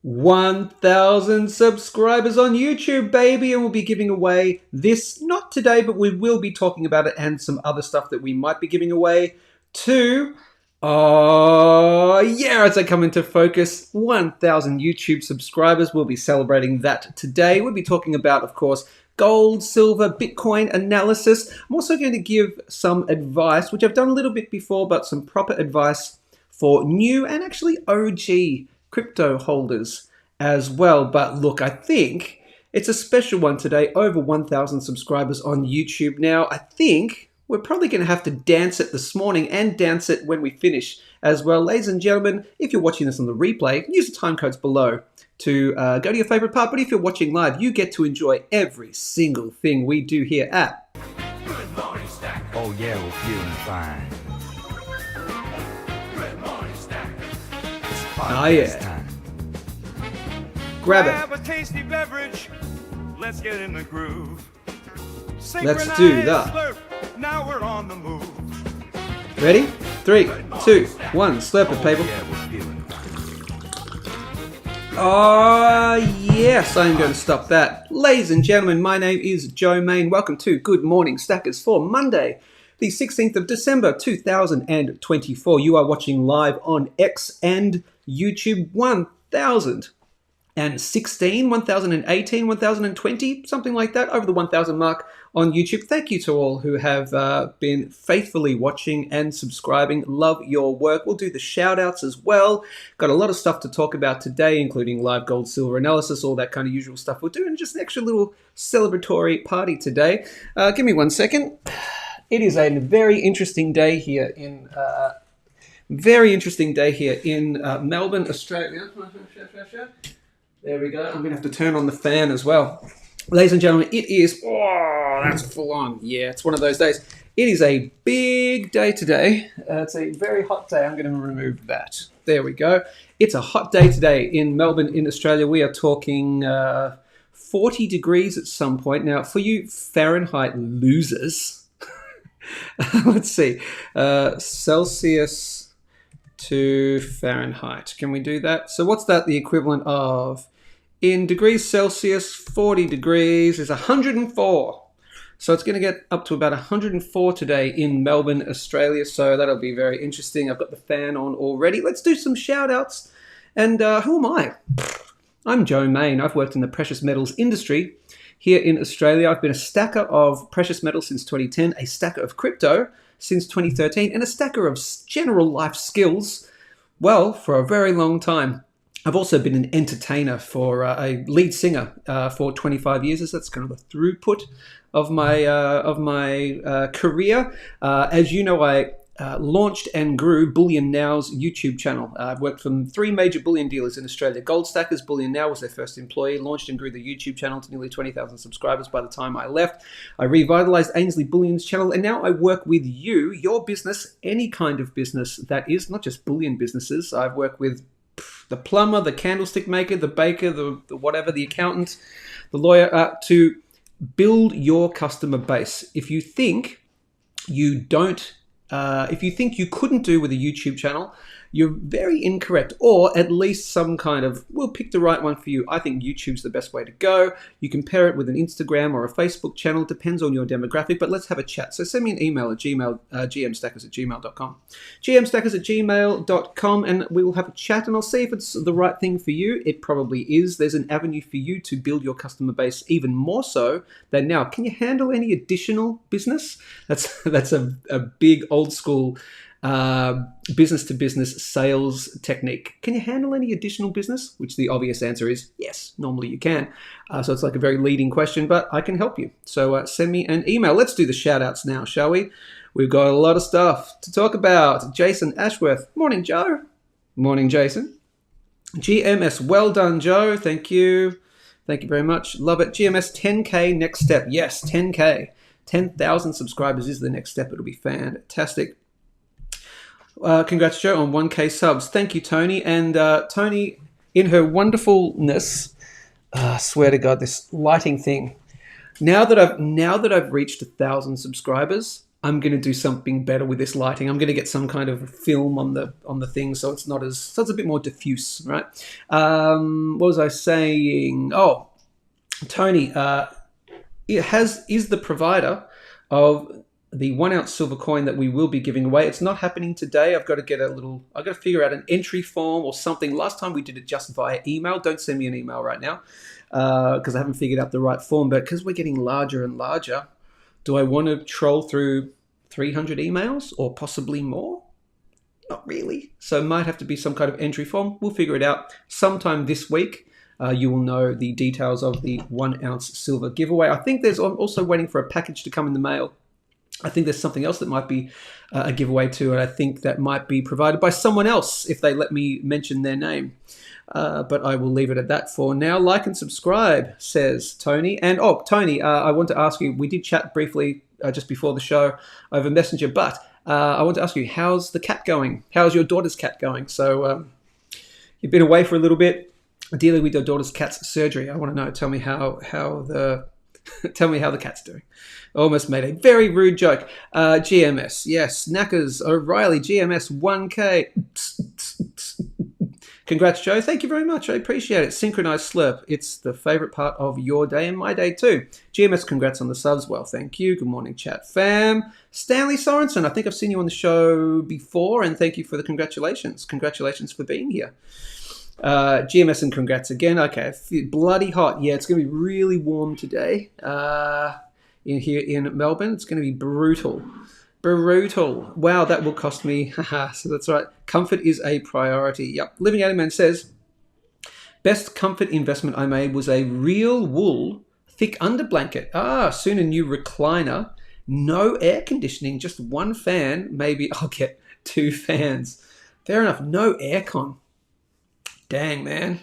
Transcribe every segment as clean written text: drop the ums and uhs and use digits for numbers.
1,000 subscribers on YouTube, baby, and we'll be giving away this, not today, but we will be talking about it and some other stuff that we might be giving away to, as I come into focus, 1,000 YouTube subscribers. We'll be celebrating that today. We'll be talking about, of course, gold, silver, Bitcoin analysis. I'm also going to give some advice, which I've done a little bit before, but some proper advice for new and actually OG crypto holders as well. But look, I think it's a special one today, over 1,000 subscribers on YouTube. Now, I think we're probably going to have to dance it this morning and dance it when we finish as well. Ladies and gentlemen, if you're watching this on the replay, use the time codes below to go to your favorite part. But if you're watching live, you get to enjoy every single thing we do here at Good morning, Stack. Oh yeah, we're feeling fine. Good morning, Stack. Oh yeah. Time. Grab it. Have a tasty beverage. Let's get in the groove. Let's do Synchronised that. Slurp. Now we're on the move. Ready? 3, 2, 1. Slurp it, Oh people. yeah, we're feeling fine. Oh, yes, I'm going to stop that. Ladies and gentlemen, my name is Joe Main. Welcome to Good Morning Stackers for Monday, the 16th of December, 2024. You are watching live on X and YouTube. 1,016, 1,018, 1,020, something like that, over the 1,000 mark on YouTube. Thank you to all who have been faithfully watching and subscribing. Love your work. We'll do the shout-outs as well. Got a lot of stuff to talk about today, including live gold, silver analysis, all that kind of usual stuff. We're doing just an extra little celebratory party today. Give me 1 second. It is a very interesting day here in Melbourne, Australia. There we go. I'm going to have to turn on the fan as well. Ladies and gentlemen, it is... Oh, that's full on. Yeah, it's one of those days. It is a big day today. It's a very hot day. I'm going to remove that. There we go. It's a hot day today in Melbourne, in Australia. We are talking 40 degrees at some point. Now, for you Fahrenheit losers, let's see. Celsius to Fahrenheit. Can we do that? So what's that the equivalent of? In degrees Celsius, 40 degrees is 104. So it's going to get up to about 104 today in Melbourne, Australia. So that'll be very interesting. I've got the fan on already. Let's do some shout outs. And who am I? I'm Joe Main. I've worked in the precious metals industry here in Australia. I've been a stacker of precious metals since 2010, a stacker of crypto since 2013, and a stacker of general life skills, well, for a very long time. I've also been an entertainer for a lead singer for 25 years. That's kind of the throughput of my career. As you know, I launched and grew Bullion Now's YouTube channel. I've worked for 3 major bullion dealers in Australia. Goldstackers, Bullion Now was their first employee. Launched and grew the YouTube channel to nearly 20,000 subscribers by the time I left. I revitalized Ainslie Bullion's channel, and now I work with you, your business, any kind of business that is, not just bullion businesses. I've worked with the plumber, the candlestick maker, the baker, the whatever, the accountant, the lawyer, to build your customer base. If you think you don't, if you think you couldn't do with a YouTube channel, you're very incorrect, or at least some kind of, we'll pick the right one for you. I think YouTube's the best way to go. You can pair it with an Instagram or a Facebook channel, depends on your demographic, but let's have a chat. So send me an email at gmstackers@gmail.com. gmstackers@gmail.com, and we will have a chat, and I'll see if it's the right thing for you. It probably is. There's an avenue for you to build your customer base even more so than now. Can you handle any additional business? That's a big old school business-to-business sales technique. Can you handle any additional business? Which the obvious answer is yes, normally you can. So it's like a very leading question, but I can help you. So send me an email. Let's do the shout-outs now, shall we? We've got a lot of stuff to talk about. Jason Ashworth. Morning, Joe. Morning, Jason. GMS. Well done, Joe. Thank you. Thank you very much. Love it. GMS 10K next step. Yes, 10K. 10,000 subscribers is the next step. It'll be fantastic. Congrats, Joe, on 1K subs. Thank you, Tony. And Tony, in her wonderfulness, I swear to God, this lighting thing. Now that I've reached 1,000 subscribers, I'm going to do something better with this lighting. I'm going to get some kind of film on the thing, so it's a bit more diffuse, right? What was I saying? Oh, Tony, is the provider of the 1 ounce silver coin that we will be giving away. It's not happening today. I've got to figure out an entry form or something. Last time we did it just via email. Don't send me an email right now because I haven't figured out the right form. But because we're getting larger and larger, do I want to troll through 300 emails or possibly more? Not really. So it might have to be some kind of entry form. We'll figure it out sometime this week. You will know the details of the 1 ounce silver giveaway. I think I'm also waiting for a package to come in the mail. I think there's something else that might be a giveaway too, and I think that might be provided by someone else if they let me mention their name. But I will leave it at that for now. Like and subscribe, says Tony. And Tony, I want to ask you, we did chat briefly just before the show over Messenger, but I want to ask you, how's the cat going? How's your daughter's cat going? So you've been away for a little bit, dealing with your daughter's cat's surgery. I want to know. Tell me how the cat's doing. Almost made a very rude joke. GMS, yes. Knackers, O'Reilly, GMS, 1K. Congrats, Joe. Thank you very much. I appreciate it. Synchronised Slurp. It's the favourite part of your day and my day too. GMS, congrats on the subs. Well, thank you. Good morning, chat fam. Stanley Sorensen, I think I've seen you on the show before, and thank you for the congratulations. Congratulations for being here. GMS and congrats again. Okay, bloody hot. Yeah, it's going to be really warm today here in Melbourne. It's going to be brutal. Wow, that will cost me. So that's right. Comfort is a priority. Yep. Living Animan says, best comfort investment I made was a real wool thick under blanket. Soon a new recliner. No air conditioning, just one fan. Maybe I'll get 2 fans. Fair enough. No aircon. Dang, man.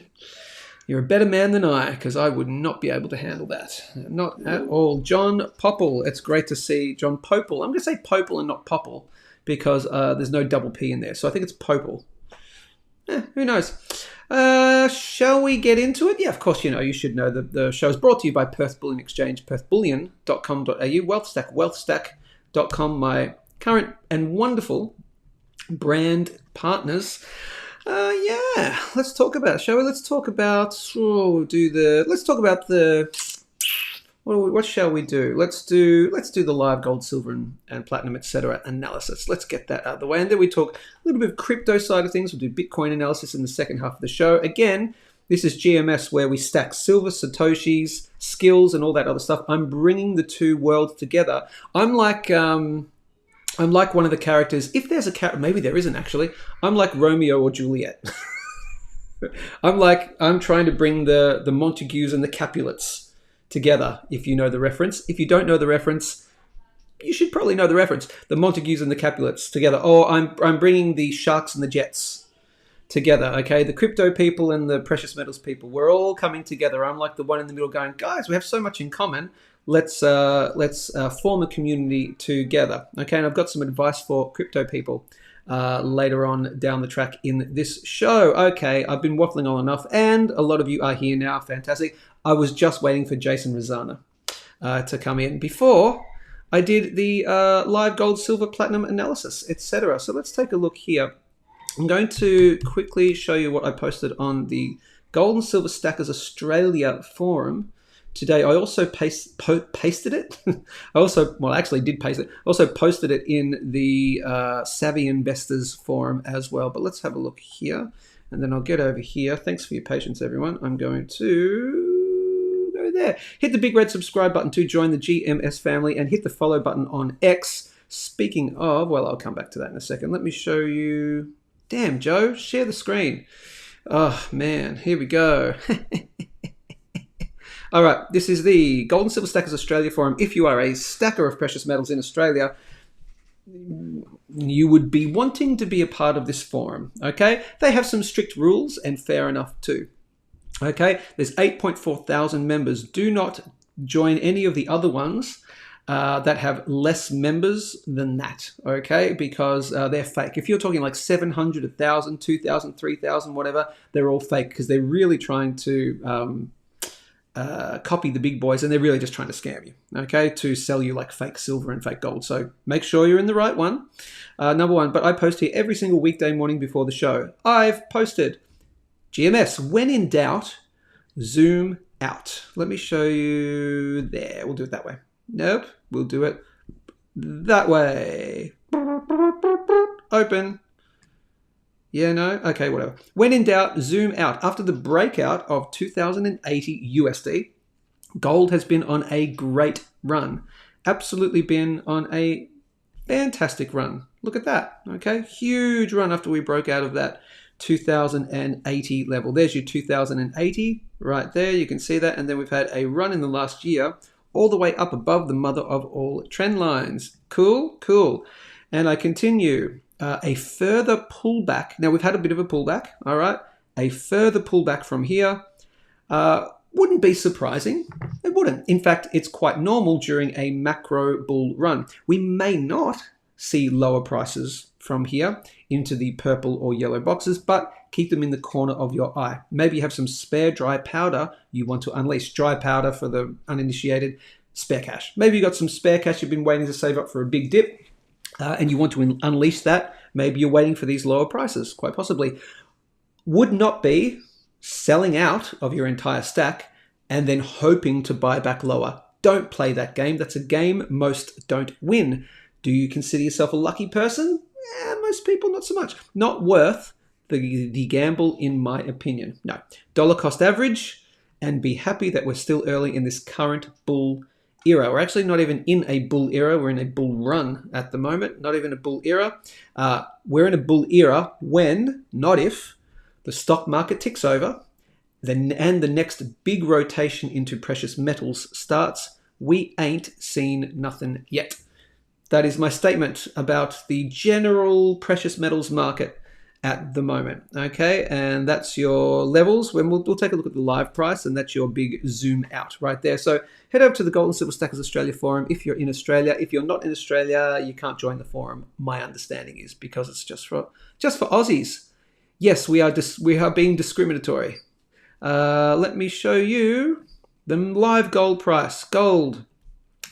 You're a better man than I, because I would not be able to handle that. Not at all. John Popple. It's great to see John Popple. I'm going to say Popple and not Popple because there's no double P in there. So I think it's Popple. Who knows? Shall we get into it? Yeah, of course, you should know the show is brought to you by Perth Bullion Exchange, perthbullion.com.au, Wealthstack, wealthstack.com, my current and wonderful brand partners. Let's talk about it, shall we? Let's talk about what shall we do? Let's do the live gold, silver and platinum, etc. analysis. Let's get that out of the way. And then we talk a little bit of crypto side of things. We'll do Bitcoin analysis in the second half of the show. Again, this is GMS where we stack silver, Satoshis, skills and all that other stuff. I'm bringing the two worlds together. I'm like one of the characters. If there's a character, maybe there isn't actually. I'm like Romeo or Juliet. I'm trying to bring the Montagues and the Capulets together, if you know the reference. If you don't know the reference, you should probably know the reference. The Montagues and the Capulets together. Or I'm bringing the Sharks and the Jets together, okay? The crypto people and the precious metals people, we're all coming together. I'm like the one in the middle going, guys, we have so much in common. Let's form a community together, okay? And I've got some advice for crypto people later on down the track in this show. Okay, I've been waffling on enough, and a lot of you are here now. Fantastic. I was just waiting for Jason Rosana to come in before I did the live gold, silver, platinum analysis, etc. So let's take a look here. I'm going to quickly show you what I posted on the Gold and Silver Stackers Australia forum today. I also pasted it. I actually did paste it. I also posted it in the Savvy Investors forum as well. But let's have a look here, and then I'll get over here. Thanks for your patience, everyone. I'm going to go there. Hit the big red subscribe button to join the GMS family, and hit the follow button on X. Speaking of, well, I'll come back to that in a second. Let me show you. Damn, Joe, share the screen. Oh, man, here we go. All right, this is the Gold and Silver Stackers Australia forum. If you are a stacker of precious metals in Australia, you would be wanting to be a part of this forum, okay? They have some strict rules, and fair enough too, okay? There's 8.4 thousand members. Do not join any of the other ones that have less members than that, okay? Because they're fake. If you're talking like 700, 1,000, 2,000, 3,000, whatever, they're all fake because they're really trying to copy the big boys, and they're really just trying to scam you, okay, to sell you like fake silver and fake gold. So make sure you're in the right one, number one. But I post here every single weekday morning before the show. I've posted GMS, when in doubt, zoom out. Let me show you there. We'll do it that way. Nope, we'll do it that way. Open. Yeah, no? Okay, whatever. When in doubt, zoom out. After the breakout of 2080 USD, gold has been on a great run. Absolutely been on a fantastic run. Look at that, okay? Huge run after we broke out of that 2080 level. There's your 2080 right there. You can see that. And then we've had a run in the last year all the way up above the mother of all trend lines. Cool, cool. And I continue. A further pullback. Now, we've had a bit of a pullback, all right? A further pullback from here wouldn't be surprising. It wouldn't. In fact, it's quite normal during a macro bull run. We may not see lower prices from here into the purple or yellow boxes, but keep them in the corner of your eye. Maybe you have some spare dry powder you want to unleash. Dry powder, for the uninitiated, spare cash. Maybe you got some spare cash you've been waiting to save up for a big dip. And you want to unleash that. Maybe you're waiting for these lower prices, quite possibly. Would not be selling out of your entire stack and then hoping to buy back lower. Don't play that game. That's a game most don't win. Do you consider yourself a lucky person? Most people, not so much. Not worth the gamble, in my opinion. No. Dollar cost average, and be happy that we're still early in this current bull era. We're actually not even in a bull era. We're in a bull run at the moment. Not even a bull era. We're in a bull era when, not if, the stock market ticks over and the next big rotation into precious metals starts. We ain't seen nothing yet. That is my statement about the general precious metals market at the moment, okay? And that's your levels. When we'll take a look at the live price, and that's your big zoom out right there. So head over to the Gold and Silver Stackers Australia forum if you're in Australia. If you're not in Australia, you can't join the forum. My understanding is because it's just for Aussies. Yes, we are being discriminatory. Let me show you the live gold price. Gold.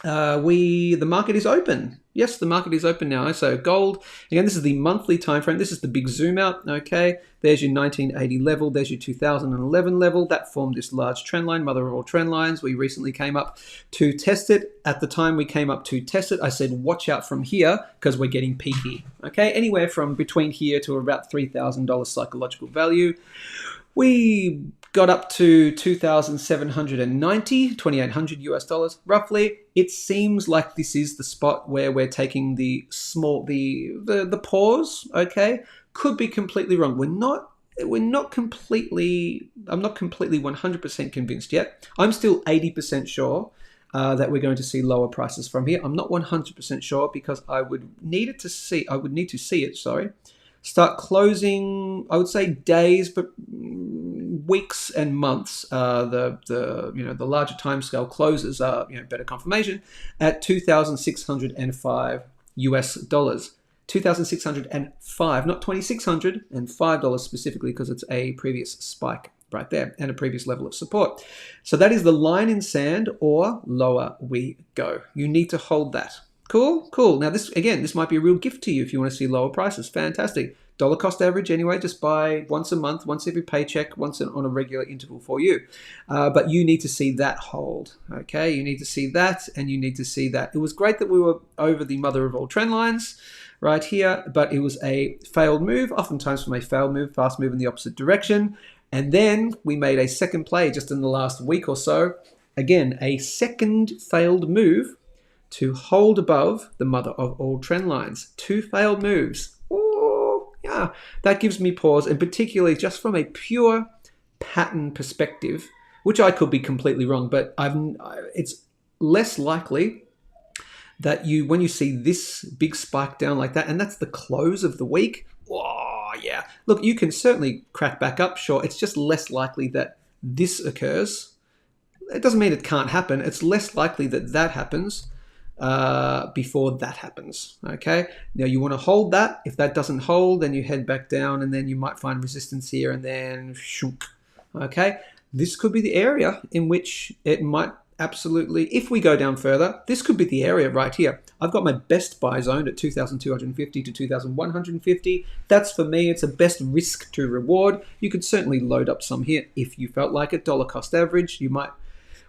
The market is open. Yes, the market is open now. So gold, again, this is the monthly time frame. This is the big zoom out. Okay, there's your 1980 level. There's your 2011 level. That formed this large trend line, mother of all trend lines. We recently came up to test it. At the time we came up to test it, I said, watch out from here because we're getting peaky. Okay, anywhere from between here to about $3,000 psychological value. We got up to 2,790, 2,800 US dollars, roughly. It seems like this is the spot where we're taking the pause, okay? Could be completely wrong. We're not completely, I'm not completely 100% convinced yet. I'm still 80% sure that we're going to see lower prices from here. I'm not 100% sure because I would need to see it, start closing, I would say days, but weeks and months. The larger timescale closes are better confirmation at 2,605 US dollars. 2,605, not 2,600, and $5 specifically because it's a previous spike right there and a previous level of support. So that is the line in sand, or lower we go. You need to hold that. Cool. Now this might be a real gift to you if you want to see lower prices. Fantastic. Dollar cost average anyway, just buy once a month, once every paycheck, once on a regular interval for you. But you need to see that hold, okay? You need to see that, and you need to see that. It was great that we were over the mother of all trend lines right here, but it was a failed move, oftentimes from a failed move, fast move in the opposite direction. And then we made a second play just in the last week or so. Again, a second failed move to hold above the mother of all trend lines. 2 failed moves. Oh, yeah, that gives me pause, and particularly just from a pure pattern perspective, which I could be completely wrong, but it's less likely that when you see this big spike down like that, and that's the close of the week. Oh, yeah. Look, you can certainly crack back up, sure. It's just less likely that this occurs. It doesn't mean it can't happen. It's less likely that happens before that happens, okay? Now you want to hold that. If that doesn't hold, then you head back down, and then you might find resistance here, and then shunk, okay? this could be the area in which it might absolutely, if we go down further, this could be the area right here. I've got my best buy zone at 2,250 to 2,150. That's for me, it's a best risk to reward. You could certainly load up some here if you felt like it. Dollar cost average, you might,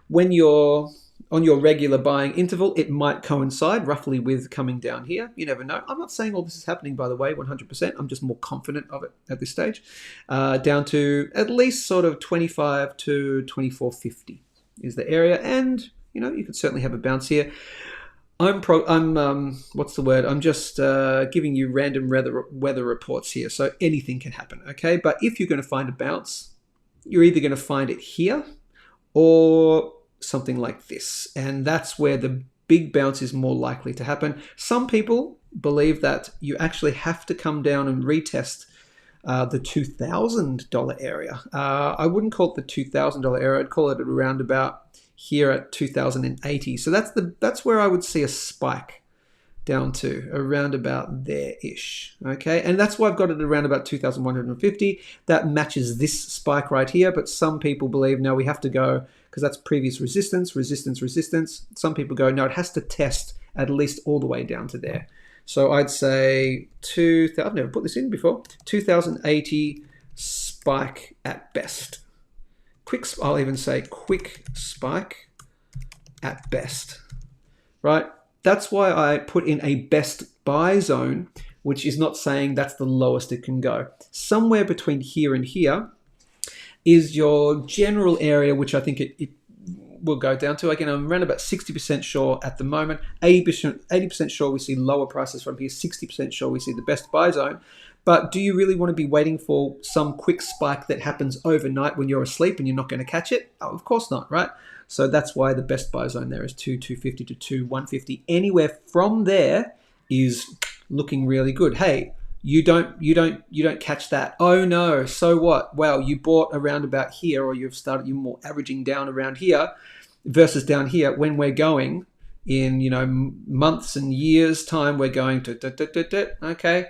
when you're on your regular buying interval, it might coincide roughly with coming down here. You never know. I'm not saying all this is happening, by the way, 100%. I'm just more confident of it at this stage. Down to at least sort of 25 to 24.50 is the area. And, you know, you could certainly have a bounce here. What's the word? I'm just giving you random weather reports here. So anything can happen, okay? But if you're going to find a bounce, you're either going to find it here or something like this. And that's where the big bounce is more likely to happen. Some people believe that you actually have to come down and retest the $2,000 area. I wouldn't call it the $2,000 area. I'd call it around about here at 2,080. So that's where I would see a spike down to around about there-ish. Okay, and that's why I've got it around about 2,150. That matches this spike right here. But some people believe, no, we have to go, because that's previous resistance. Some people go, no, it has to test at least all the way down to there. So I'd say I've never put this in before, 2,080 spike at best. I'll even say quick spike at best, right? That's why I put in a best buy zone, which is not saying that's the lowest it can go. Somewhere between here and here is your general area, which I think it will go down to. Again, I'm around about 60% sure at the moment. 80% sure we see lower prices from here. 60% sure we see the best buy zone. But do you really want to be waiting for some quick spike that happens overnight when you're asleep and you're not going to catch it? Oh, of course not, right? So that's why the best buy zone there is 2,250 to 2,150. Anywhere from there is looking really good. Hey, you don't catch that. Oh no, so what? Well, you bought around about here, or you're more averaging down around here versus down here. When we're going in, months and years time, we're going to okay.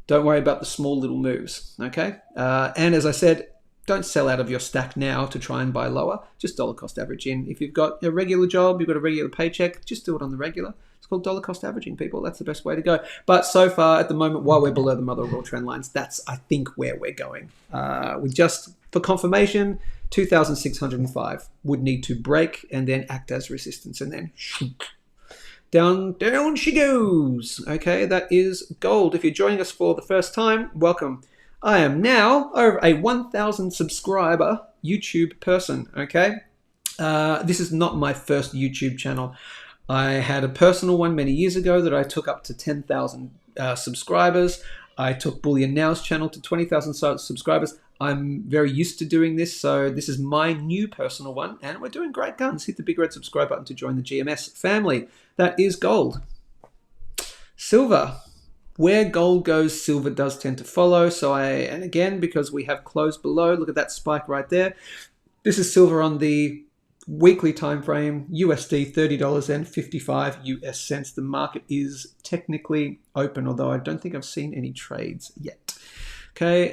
Don't worry about the small little moves, okay? And as I said, don't sell out of your stack now to try and buy lower. Just dollar cost average in. If you've got a regular job, you've got a regular paycheck, just do it on the regular. It's called dollar cost averaging, people. That's the best way to go. But so far, at the moment, while we're below the mother of all trend lines, that's, I think, where we're going. We just, for confirmation, 2,605 would need to break and then act as resistance, and then down she goes. Okay, that is gold. If you're joining us for the first time, welcome. I am now over a 1,000 subscriber YouTube person, okay? This is not my first YouTube channel. I had a personal one many years ago that I took up to 10,000 subscribers. I took Bullion Now's channel to 20,000 subscribers. I'm very used to doing this, so this is my new personal one, and we're doing great guns. Hit the big red subscribe button to join the GMS family. That is gold. Silver. Where gold goes, silver does tend to follow. And again, because we have closed below, look at that spike right there. This is silver on the weekly time frame, USD $30.55 US cents. The market is technically open, although I don't think I've seen any trades yet. Okay,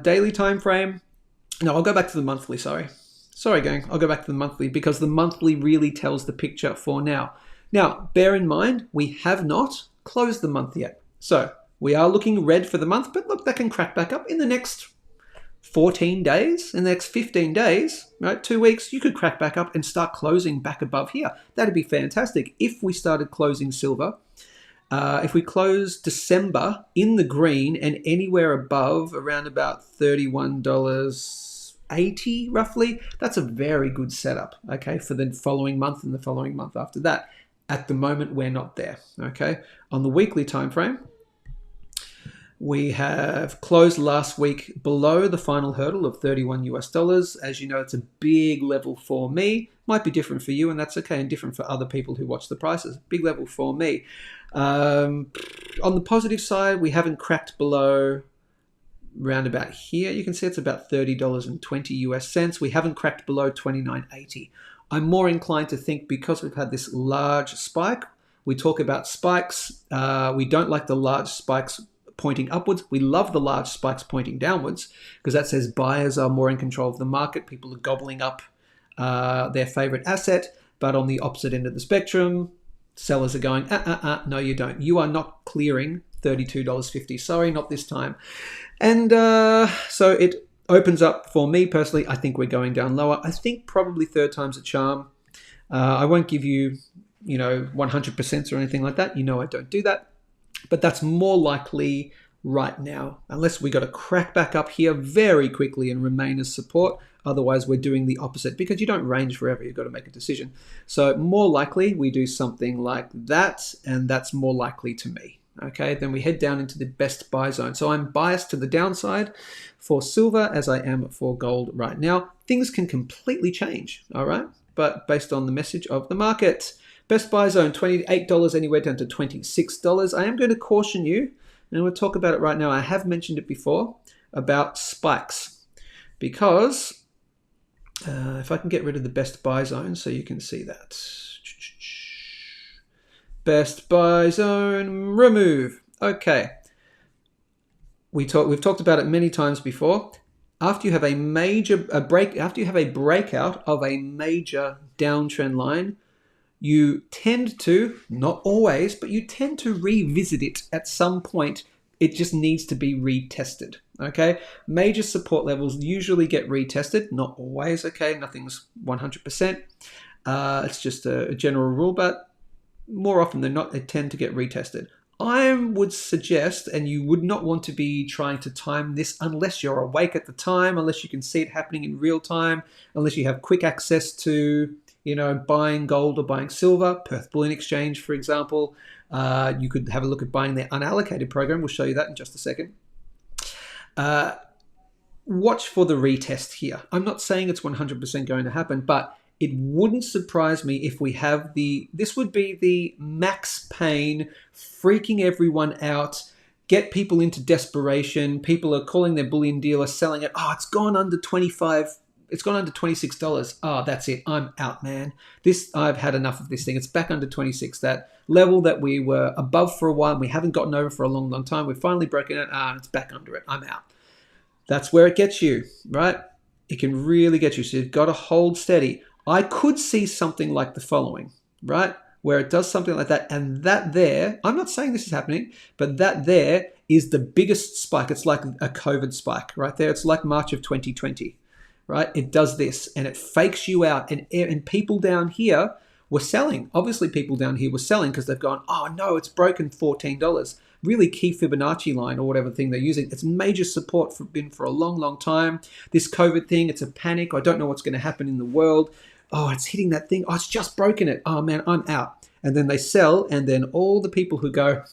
daily time frame. No, I'll go back to the monthly, sorry, gang. I'll go back to the monthly because the monthly really tells the picture for now. Now, bear in mind, we have not closed the month yet. So we are looking red for the month, but look, that can crack back up in the next 14 days, in the next 15 days, right? 2 weeks, you could crack back up and start closing back above here. That'd be fantastic. If we started closing silver, if we close December in the green and anywhere above around about $31.80 roughly, that's a very good setup, okay, for the following month and the following month after that. At the moment, we're not there, okay? On the weekly time frame, we have closed last week below the final hurdle of 31 US dollars. As you know, it's a big level for me. Might be different for you, and that's okay, and different for other people who watch the prices. Big level for me. On the positive side, we haven't cracked below round about here. You can see it's about $30.20 US cents. We haven't cracked below 29.80. I'm more inclined to think because we've had this large spike, we talk about spikes. We don't like the large spikes pointing upwards. We love the large spikes pointing downwards because that says buyers are more in control of the market. People are gobbling up their favorite asset. But on the opposite end of the spectrum, sellers are going, no, you don't. You are not clearing $32.50. Sorry, not this time. And so it opens up for me personally. I think we're going down lower. I think probably third time's a charm. I won't give you, 100% or anything like that. I don't do that. But that's more likely right now, unless we got to crack back up here very quickly and remain as support. Otherwise, we're doing the opposite because you don't range forever. You've got to make a decision. So more likely we do something like that, and that's more likely to me. Okay, then we head down into the best buy zone. So I'm biased to the downside for silver as I am for gold right now. Things can completely change, all right? But based on the message of the market, best buy zone, $28 anywhere down to $26. I am going to caution you, and we'll talk about it right now. I have mentioned it before about spikes because if I can get rid of the best buy zone so you can see that. Best buy zone, remove. Okay. We've talked about it many times before. After you have a breakout of a major downtrend line, you tend to, not always, but you tend to revisit it at some point. It just needs to be retested. Okay, major support levels usually get retested, not always. Okay, nothing's 100%. It's just a general rule, but more often than not, they tend to get retested. I would suggest, and you would not want to be trying to time this unless you're awake at the time, unless you can see it happening in real time, unless you have quick access to, buying gold or buying silver. Perth Bullion Exchange, for example. You could have a look at buying their unallocated program. We'll show you that in just a second. Watch for the retest here. I'm not saying it's 100% going to happen, but it wouldn't surprise me if we have this would be the max pain, freaking everyone out, get people into desperation. People are calling their bullion dealer, selling it. Oh, it's gone under 25. It's gone under $26. Oh, that's it. I'm out, man. I've had enough of this thing. It's back under 26. That level that we were above for a while and we haven't gotten over for a long, long time. We've finally broken it. It's back under it. I'm out. That's where it gets you, right? It can really get you. So you've got to hold steady. I could see something like the following, right? Where it does something like that. And that there, I'm not saying this is happening, but that there is the biggest spike. It's like a COVID spike right there. It's like March of 2020. Right? It does this and it fakes you out, and people down here were selling. Obviously, people down here were selling because they've gone, oh no, it's broken $14. Really key Fibonacci line or whatever thing they're using. It's major support been for a long, long time. This COVID thing, it's a panic. I don't know what's going to happen in the world. Oh, it's hitting that thing. Oh, it's just broken it. Oh man, I'm out. And then they sell, and then all the people who go,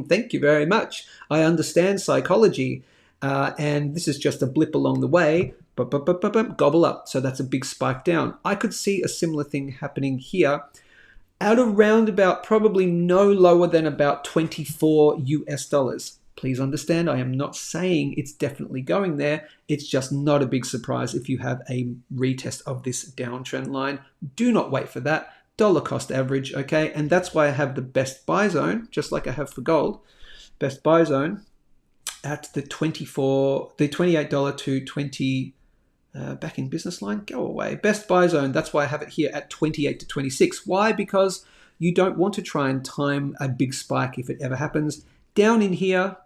thank you very much. I understand psychology. And this is just a blip along the way. Gobble up. So that's a big spike down. I could see a similar thing happening here at around about probably no lower than about 24 US dollars. Please understand, I am not saying it's definitely going there. It's just not a big surprise if you have a retest of this downtrend line. Do not wait for that. Dollar cost average, okay? And that's why I have the best buy zone, just like I have for gold. Best buy zone at the $28 to 20 back in business line, go away. Best buy zone, that's why I have it here at 28 to 26. Why? Because you don't want to try and time a big spike if it ever happens. Down in here,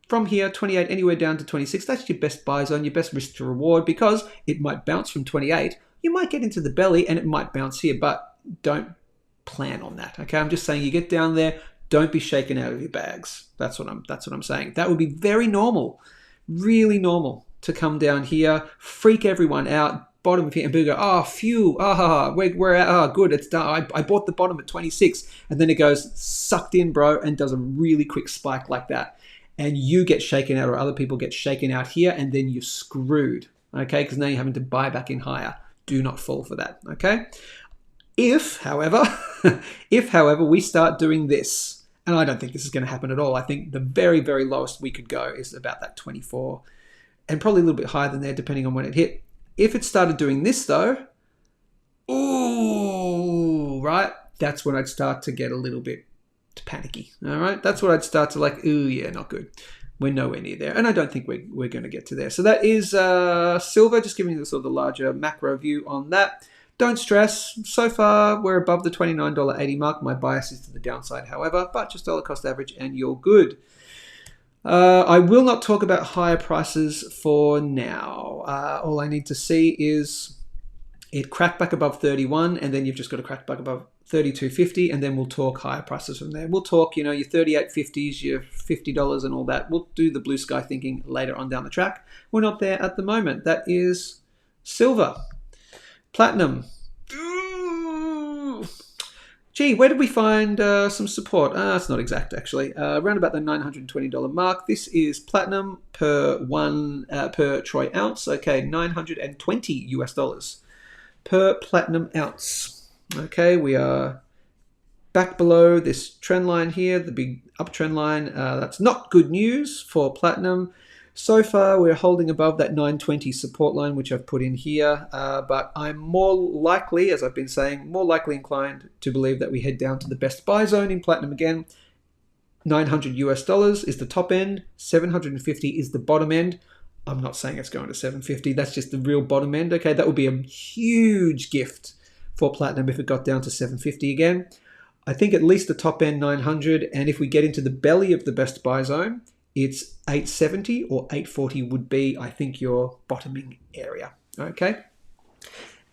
from here, 28 anywhere down to 26, that's your best buy zone, your best risk to reward, because it might bounce from 28. You might get into the belly and it might bounce here, but don't plan on that, okay? I'm just saying you get down there, don't be shaken out of your bags. That's what I'm saying. That would be very normal, really normal, to come down here, freak everyone out, bottom of here, and people go, oh, phew, we're out, oh, good, it's done. I bought the bottom at 26, and then it goes sucked in, bro, and does a really quick spike like that. And you get shaken out, or other people get shaken out here, and then you're screwed, okay? Because now you're having to buy back in higher. Do not fall for that, okay? If, however, we start doing this, and I don't think this is going to happen at all. I think the very, very lowest we could go is about that 24, and probably a little bit higher than there, depending on when it hit. If it started doing this, though, ooh, right, that's when I'd start to get a little bit panicky. All right, that's what I'd start to like. Ooh, yeah, not good. We're nowhere near there, and I don't think we're going to get to there. So that is silver. Just giving you the sort of the larger macro view on that. Don't stress. So far, we're above the $29.80 mark. My bias is to the downside, however, but just dollar cost average, and you're good. I will not talk about higher prices for now. All I need to see is it crack back above 31, and then you've just got to crack back above 32.50, and then we'll talk higher prices from there. We'll talk, your 38.50s, your $50 and all that. We'll do the blue sky thinking later on down the track. We're not there at the moment. That is silver. Platinum. Ooh. Gee, where did we find some support? It's not exact, actually. Around about the $920 mark. This is platinum per troy ounce. Okay, $920 US per platinum ounce. Okay, we are back below this trend line here, the big uptrend line. That's not good news for platinum. So far, we're holding above that 920 support line, which I've put in here. But I'm more likely, as I've been saying, more likely inclined to believe that we head down to the best buy zone in platinum again. $900 US is the top end. 750 is the bottom end. I'm not saying it's going to 750. That's just the real bottom end. Okay, that would be a huge gift for platinum if it got down to 750 again. I think at least the top end 900. And if we get into the belly of the best buy zone, it's 870 or 840 would be, I think, your bottoming area. Okay.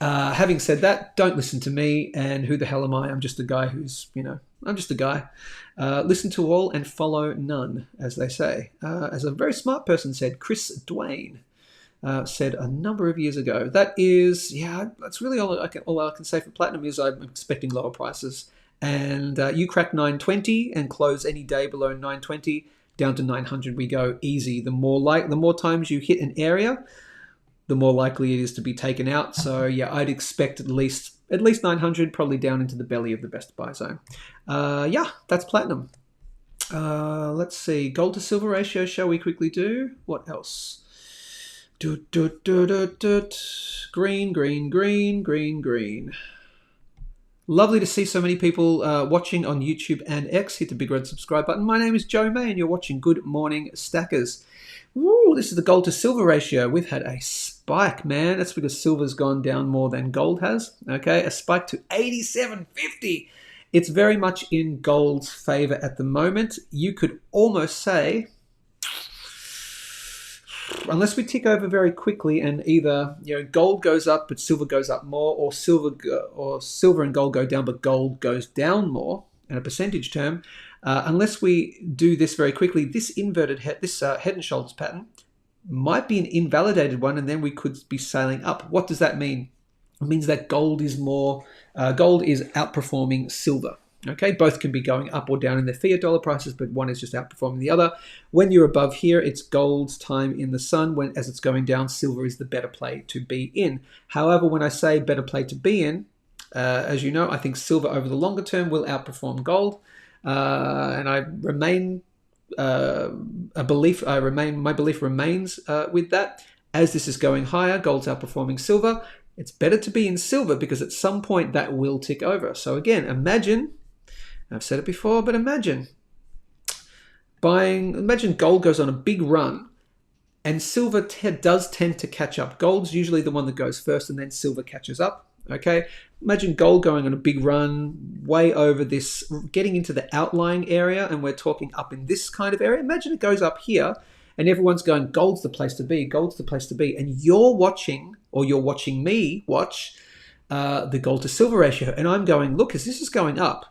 Having said that, don't listen to me. And who the hell am I? I'm just a guy who's, I'm just a guy. Listen to all and follow none, as they say. As a very smart person said, Chris Dwayne said a number of years ago. That is, that's really all I can say for platinum is I'm expecting lower prices. And you crack 920 and close any day below 920. Down to 900 we go easy. The more times you hit an area, the more likely it is to be taken out. So yeah, I'd expect at least 900, probably down into the belly of the best buy zone. That's platinum. Let's see, gold to silver ratio. Shall we quickly do? What else? Green. Lovely to see so many people watching on YouTube and X. Hit the big red subscribe button. My name is Joe May, and you're watching Good Morning Stackers. Woo, this is the gold to silver ratio. We've had a spike, man. That's because silver's gone down more than gold has. Okay, a spike to 87.50. It's very much in gold's favor at the moment. You could almost say, unless we tick over very quickly and either gold goes up but silver goes up more, or silver and gold go down but gold goes down more in a percentage term, unless we do this very quickly, this inverted head and shoulders pattern might be an invalidated one, and then we could be sailing up. What does that mean? It means that gold is outperforming silver. Okay, both can be going up or down in their fiat dollar prices, but one is just outperforming the other. When you're above here, it's gold's time in the sun. As it's going down, silver is the better play to be in. However, when I say better play to be in, as you know, I think silver over the longer term will outperform gold, and my belief remains with that. As this is going higher, gold's outperforming silver. It's better to be in silver because at some point that will tick over. So again, imagine. I've said it before, but imagine gold goes on a big run and silver does tend to catch up. Gold's usually the one that goes first and then silver catches up. Okay. Imagine gold going on a big run way over this, getting into the outlying area, and we're talking up in this kind of area. Imagine it goes up here and everyone's going, gold's the place to be, gold's the place to be. And you're watching me watch the gold to silver ratio. And I'm going, look, as this is going up,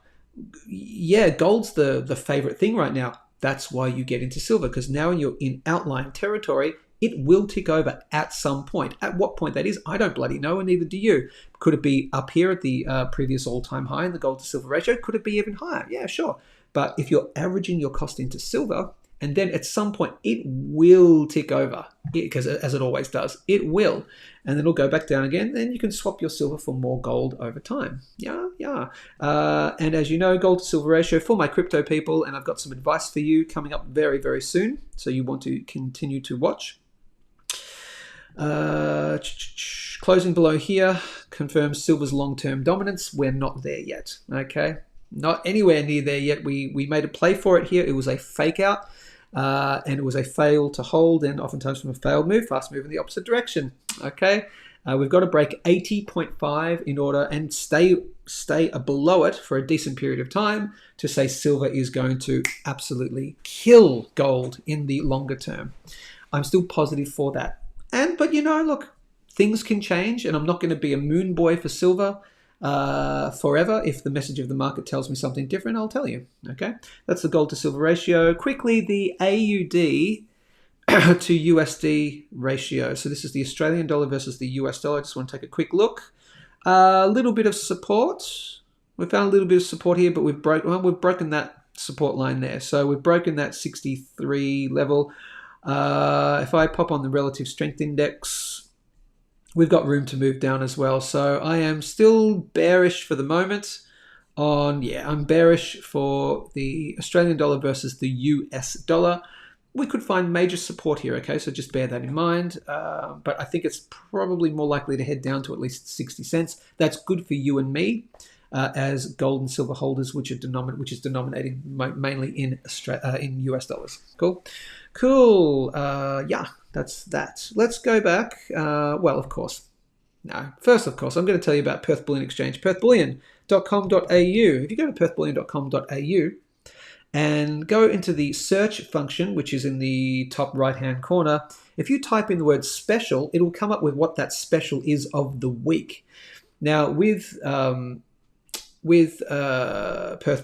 yeah, gold's the favorite thing right now. That's why you get into silver, because now you're in outlying territory. It will tick over at some point. At what point that is, I don't bloody know, and neither do you. Could it be up here at the previous all-time high in the gold to silver ratio? Could it be even higher? Yeah, sure. But if you're averaging your cost into silver, and then at some point it will tick over, because as it always does, it will. And then it'll go back down again. Then you can swap your silver for more gold over time. Yeah. And as you know, gold to silver ratio for my crypto people, and I've got some advice for you coming up very, very soon. So you want to continue to watch. Closing below here confirms silver's long-term dominance. We're not there yet. Okay. Not anywhere near there yet. We made a play for it here. It was a fake out, and it was a fail to hold, and oftentimes from a failed move, fast move in the opposite direction. Okay, we've got to break 80.5 in order and stay below it for a decent period of time to say silver is going to absolutely kill gold in the longer term. I'm still positive for that. But look, things can change, and I'm not going to be a moon boy for silver forever. If the message of the market tells me something different, I'll tell you. Okay, that's the gold to silver ratio. Quickly, the AUD to USD ratio. So this is the Australian dollar versus the US dollar. I just want to take a quick look. A little bit of support. We found a little bit of support here, but we've broken that support line there. So we've broken that 63 level. If I pop on the relative strength index, we've got room to move down as well. So I am still bearish for the moment I'm bearish for the Australian dollar versus the US dollar. We could find major support here, okay? So just bear that in mind. But I think it's probably more likely to head down to at least 60 cents. That's good for you and me as gold and silver holders, which is denominating mainly in US dollars. Cool. Yeah, that's that. Let's go back. First, of course, I'm going to tell you about Perth Bullion Exchange, perthbullion.com.au. If you go to perthbullion.com.au and go into the search function, which is in the top right-hand corner, if you type in the word special, it will come up with what that special is of the week. Now, with Perth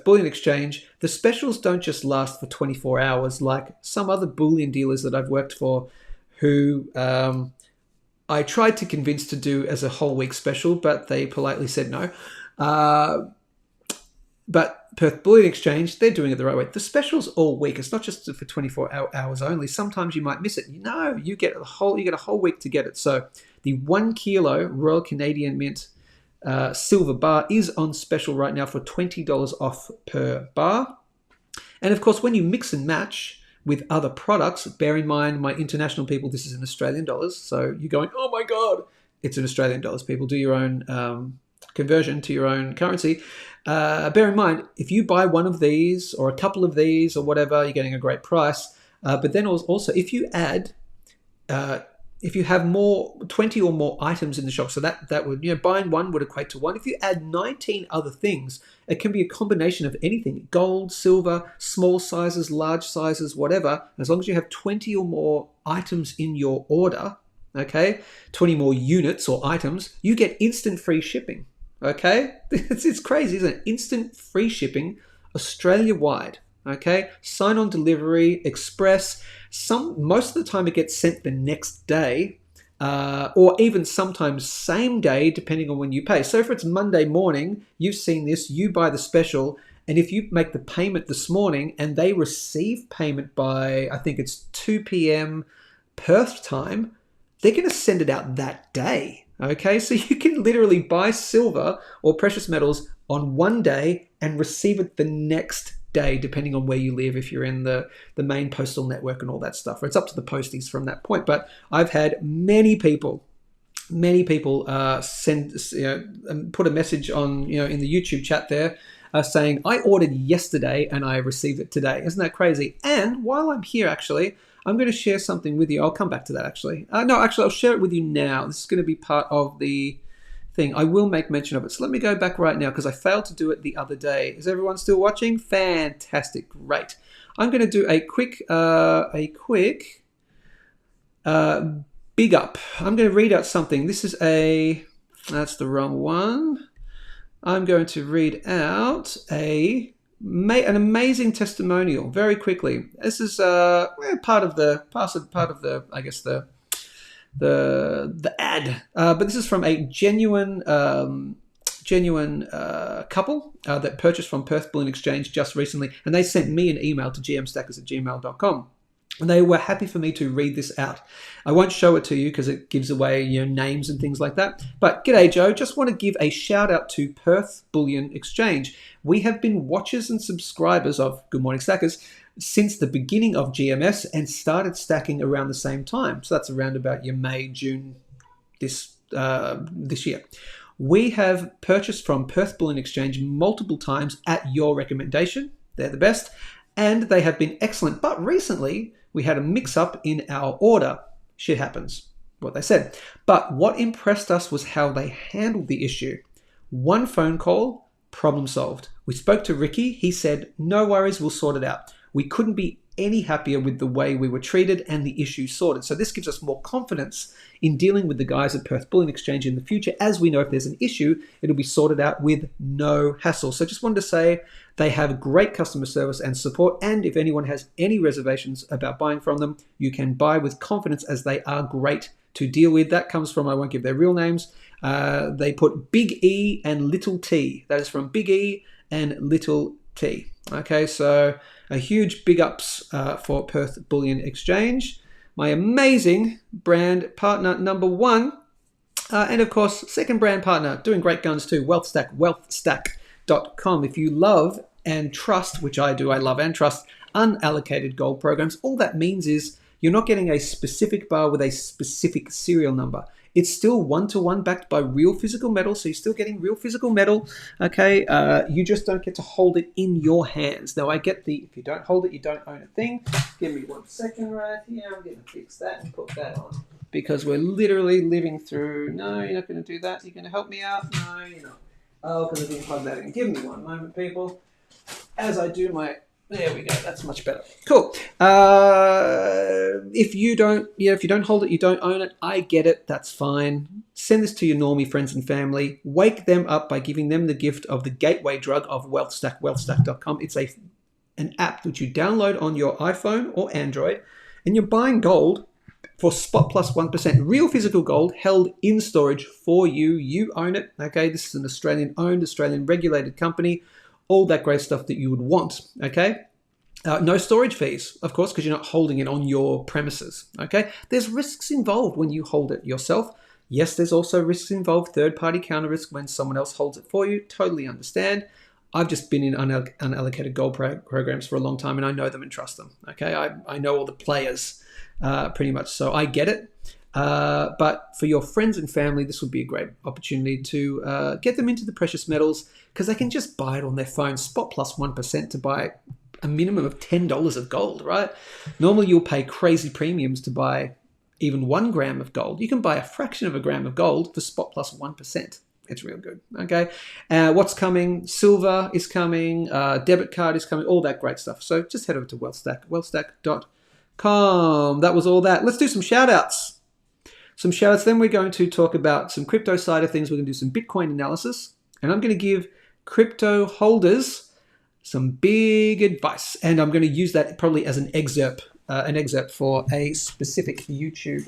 Bullion Exchange, the specials don't just last for 24 hours like some other bullion dealers that I've worked for who I tried to convince to do as a whole week special, but they politely said no. But Perth Bullion Exchange, they're doing it the right way. The special's all week. It's not just for 24 hours only. Sometimes you might miss it. No, you get a whole week to get it. So the 1 kilo Royal Canadian Mint silver bar is on special right now for $20 off per bar. And of course, when you mix and match with other products, bear in mind, my international people, this is in Australian dollars. So you're going, oh my God, it's in Australian dollars. People, do your own conversion to your own currency. Bear in mind, if you buy one of these or a couple of these or whatever, you're getting a great price. But then also, if you have 20 or more items in the shop, so that would, buying one would equate to one. If you add 19 other things, it can be a combination of anything: gold, silver, small sizes, large sizes, whatever. As long as you have 20 or more items in your order, okay, 20 more units or items, you get instant free shipping. Okay, it's crazy, isn't it? Instant free shipping, Australia-wide. Okay, sign-on delivery, express. Most of the time it gets sent the next day, or even sometimes same day, depending on when you pay. So if it's Monday morning, you've seen this, you buy the special, and if you make the payment this morning and they receive payment by, I think it's 2 p.m. Perth time, they're going to send it out that day. Okay, so you can literally buy silver or precious metals on one day and receive it the next day, depending on where you live, if you're in the main postal network and all that stuff. Or it's up to the posties from that point. But I've had many people send, put a message on, in the YouTube chat there saying, I ordered yesterday and I received it today. Isn't that crazy? And while I'm here, actually, I'm going to share something with you. I'll come back to that, actually. I'll share it with you now. This is going to be part of the thing. I will make mention of it. So let me go back right now because I failed to do it the other day. Is everyone still watching? Fantastic. Great. I'm going to do a quick big up. I'm going to read out something. This is that's the wrong one. I'm going to read out an amazing testimonial very quickly. This is part of the I guess the ad, but this is from a genuine couple that purchased from Perth Bullion Exchange just recently, and they sent me an email to gmstackers@gmail.com. And they were happy for me to read this out. I won't show it to you because it gives away names and things like that. But g'day, Joe. Just want to give a shout out to Perth Bullion Exchange. We have been watchers and subscribers of Good Morning Stackers since the beginning of GMS and started stacking around the same time. So that's around about May, June this year. We have purchased from Perth Bullion Exchange multiple times at your recommendation. They're the best, and they have been excellent. But recently, we had a mix-up in our order. Shit happens, what they said. But what impressed us was how they handled the issue. One phone call, problem solved. We spoke to Ricky. He said, no worries, we'll sort it out. We couldn't be any happier with the way we were treated and the issue sorted. So this gives us more confidence in dealing with the guys at Perth Bullion Exchange in the future, as we know if there's an issue, it'll be sorted out with no hassle. So just wanted to say they have great customer service and support, and if anyone has any reservations about buying from them, you can buy with confidence as they are great to deal with. That comes from, I won't give their real names, they put Big E and Little T. That is from Big E and Little T. Okay, so a huge big ups for Perth Bullion Exchange, my amazing brand partner number one, and of course, second brand partner, doing great guns too, Wealthstack, wealthstack.com. If you love and trust, which I do, I love and trust unallocated gold programs, all that means is you're not getting a specific bar with a specific serial number. It's still one-to-one backed by real physical metal, so you're still getting real physical metal, okay? You just don't get to hold it in your hands. Now, I get the, if you don't hold it, you don't own a thing. Give me 1 second right here. I'm going to fix that and put that on, because we're literally living through, no, you're not going to do that. You're going to help me out? No, you're not. Oh, because I didn't plug that in. Give me 1 moment, people, as I do my... There we go. That's much better. Cool. If you don't hold it, you don't own it. I get it. That's fine. Send this to your normie friends and family. Wake them up by giving them the gift of the gateway drug of Wealthstack, wealthstack.com. It's an app which you download on your iPhone or Android, and you're buying gold for spot plus 1%. Real physical gold held in storage for you. You own it. Okay. This is an Australian-owned, Australian-regulated company. All that great stuff that you would want, okay? No storage fees, of course, because you're not holding it on your premises, okay? There's risks involved when you hold it yourself. Yes, there's also risks involved, third-party counter risk when someone else holds it for you. Totally understand. I've just been in unallocated gold programs for a long time, and I know them and trust them, okay? I know all the players pretty much, so I get it. But for your friends and family, this would be a great opportunity to get them into the precious metals, because they can just buy it on their phone, spot plus 1% to buy a minimum of $10 of gold, right? Normally you'll pay crazy premiums to buy even 1 gram of gold. You can buy a fraction of a gram of gold for spot plus 1%. It's real good, okay? What's coming? Silver is coming, debit card is coming, all that great stuff. So just head over to Wealthstack, wealthstack.com. That was all that. Let's do some shout-outs. Then we're going to talk about some crypto side of things. We're going to do some Bitcoin analysis, and I'm going to give crypto holders some big advice, and I'm going to use that probably as an excerpt for a specific YouTube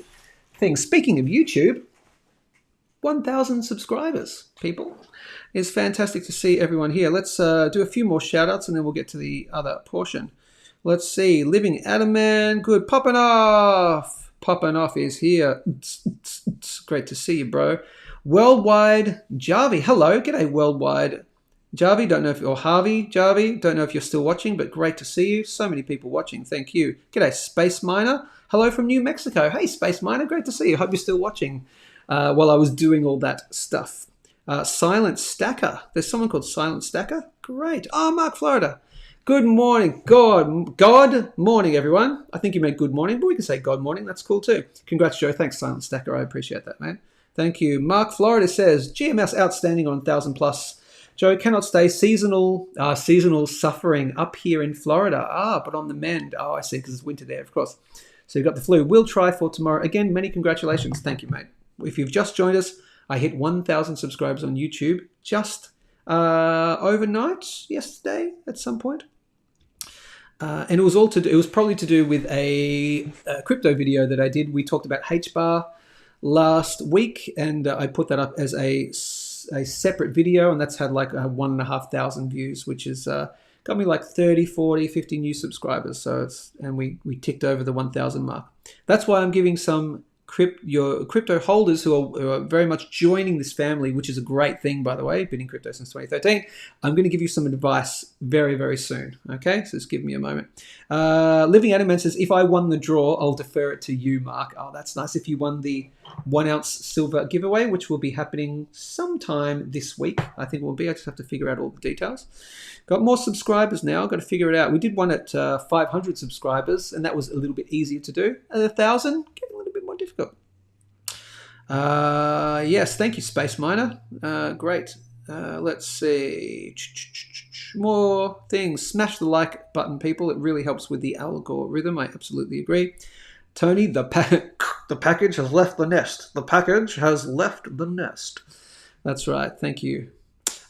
thing. Speaking of YouTube, 1,000 subscribers, people. It's fantastic to see everyone here. Let's do a few more shout outs and then we'll get to the other portion. Let's see. Living Adamman, good. Popping off. Popping off is here. It's great to see you, bro. Worldwide Jarvie. Hello. G'day, Worldwide Jarvie. Don't know if you're Harvey Jarvie. Don't know if you're still watching, but great to see you. So many people watching. Thank you. G'day, Space Miner. Hello from New Mexico. Hey, Space Miner. Great to see you. Hope you're still watching while I was doing all that stuff. Silent Stacker. There's someone called Silent Stacker. Great. Oh, Mark, Florida. Good morning. God morning, everyone. I think you meant good morning, but we can say God morning. That's cool too. Congrats, Joe. Thanks, Silent Stacker. I appreciate that, man. Thank you. Mark, Florida says, GMS outstanding on 1,000 plus. Joe, cannot stay seasonal suffering up here in Florida. But on the mend. Oh, I see, because it's winter there, of course. So you've got the flu. We'll try for tomorrow. Again, many congratulations. Thank you, mate. If you've just joined us, I hit 1,000 subscribers on YouTube just overnight, yesterday at some point. And it was it was probably to do with a crypto video that I did. We talked about HBAR last week, and I put that up as a separate video, and that's had like 1,500 views, which is got me like 30, 40, 50 new subscribers. So and we ticked over the 1,000 mark. That's why I'm giving some your crypto holders who are very much joining this family, which is a great thing, by the way. Been in crypto since 2013. I'm going to give you some advice very, very soon. Okay, so just give me a moment. Living Animan says, if I won the draw, I'll defer it to you, Mark. Oh, that's nice. If you won the 1 ounce silver giveaway, which will be happening sometime this week, I think it will be. I just have to figure out all the details. Got more subscribers now. Got to figure it out. We did one at 500 subscribers, and that was a little bit easier to do. At 1,000, getting a little bit more difficult. Yes, thank you, Space Miner. Great. Let's see. More things. Smash the like button, people. It really helps with the algorithm. I absolutely agree. Tony, the package has left the nest. The package has left the nest. That's right. Thank you.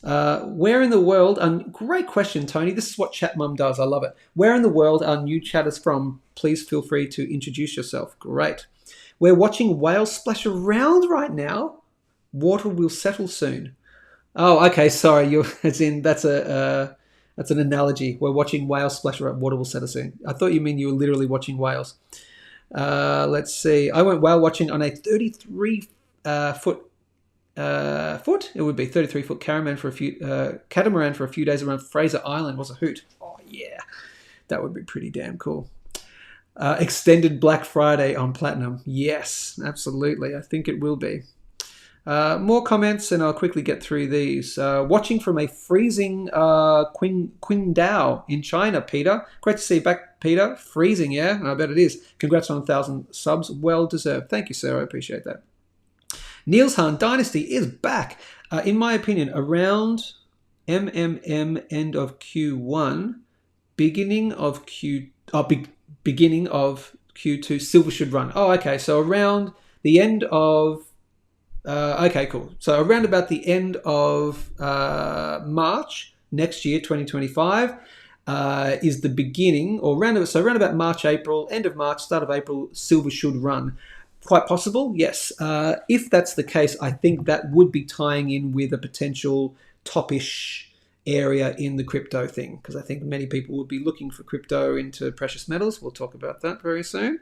Where in the world, great question, Tony. This is what Chat Mum does. I love it. Where in the world are new chatters from? Please feel free to introduce yourself. Great. We're watching whales splash around right now. Water will settle soon. Oh, okay. Sorry, that's an analogy. We're watching whales splash around. Water will settle soon. I thought you mean you were literally watching whales. Let's see. I went whale watching on a 33 foot. It would be 33-foot catamaran for a few days around Fraser Island. Was a hoot. Oh yeah, that would be pretty damn cool. Extended Black Friday on Platinum. Yes, absolutely. I think it will be. More comments, and I'll quickly get through these. Watching from a freezing Qingdao in China, Peter. Great to see you back, Peter. Freezing, yeah? I bet it is. Congrats on 1,000 subs. Well deserved. Thank you, sir. I appreciate that. Niels Han Dynasty is back. In my opinion, around MMM end of Q1, beginning of Q2, silver should run. Oh, okay. So around the end of okay, cool. So around about the end of March next year, 2025, is the beginning, or around about March, April, end of March, start of April, silver should run. Quite possible, yes. If that's the case, I think that would be tying in with a potential top-ish area in the crypto thing, because I think many people would be looking for crypto into precious metals. We'll talk about that very soon.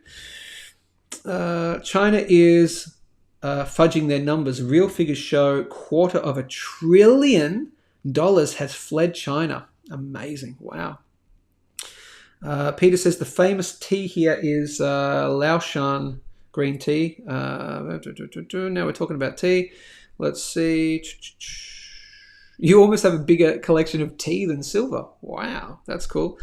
China is fudging their numbers. Real figures show $250 billion has fled China. Amazing. Wow. Peter says the famous tea here is Laoshan green tea. Now we're talking about tea. Let's see. You almost have a bigger collection of tea than silver. Wow, that's cool.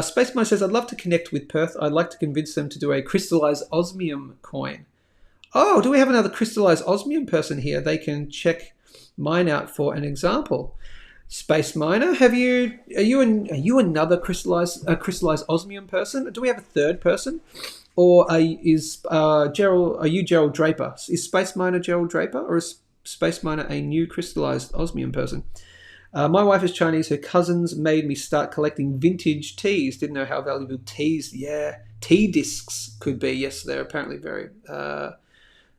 Spaceman says, I'd love to connect with Perth. I'd like to convince them to do a crystallized osmium coin. Oh, do we have another crystallized osmium person here? They can check mine out for an example. Space Miner, are you another crystallized osmium person? Do we have a third person? Or are you Gerald Draper? Is Space Miner Gerald Draper, or is Space Miner a new crystallized osmium person? My wife is Chinese. Her cousins made me start collecting vintage teas. Didn't know how valuable teas, tea discs could be. Yes, they're apparently very,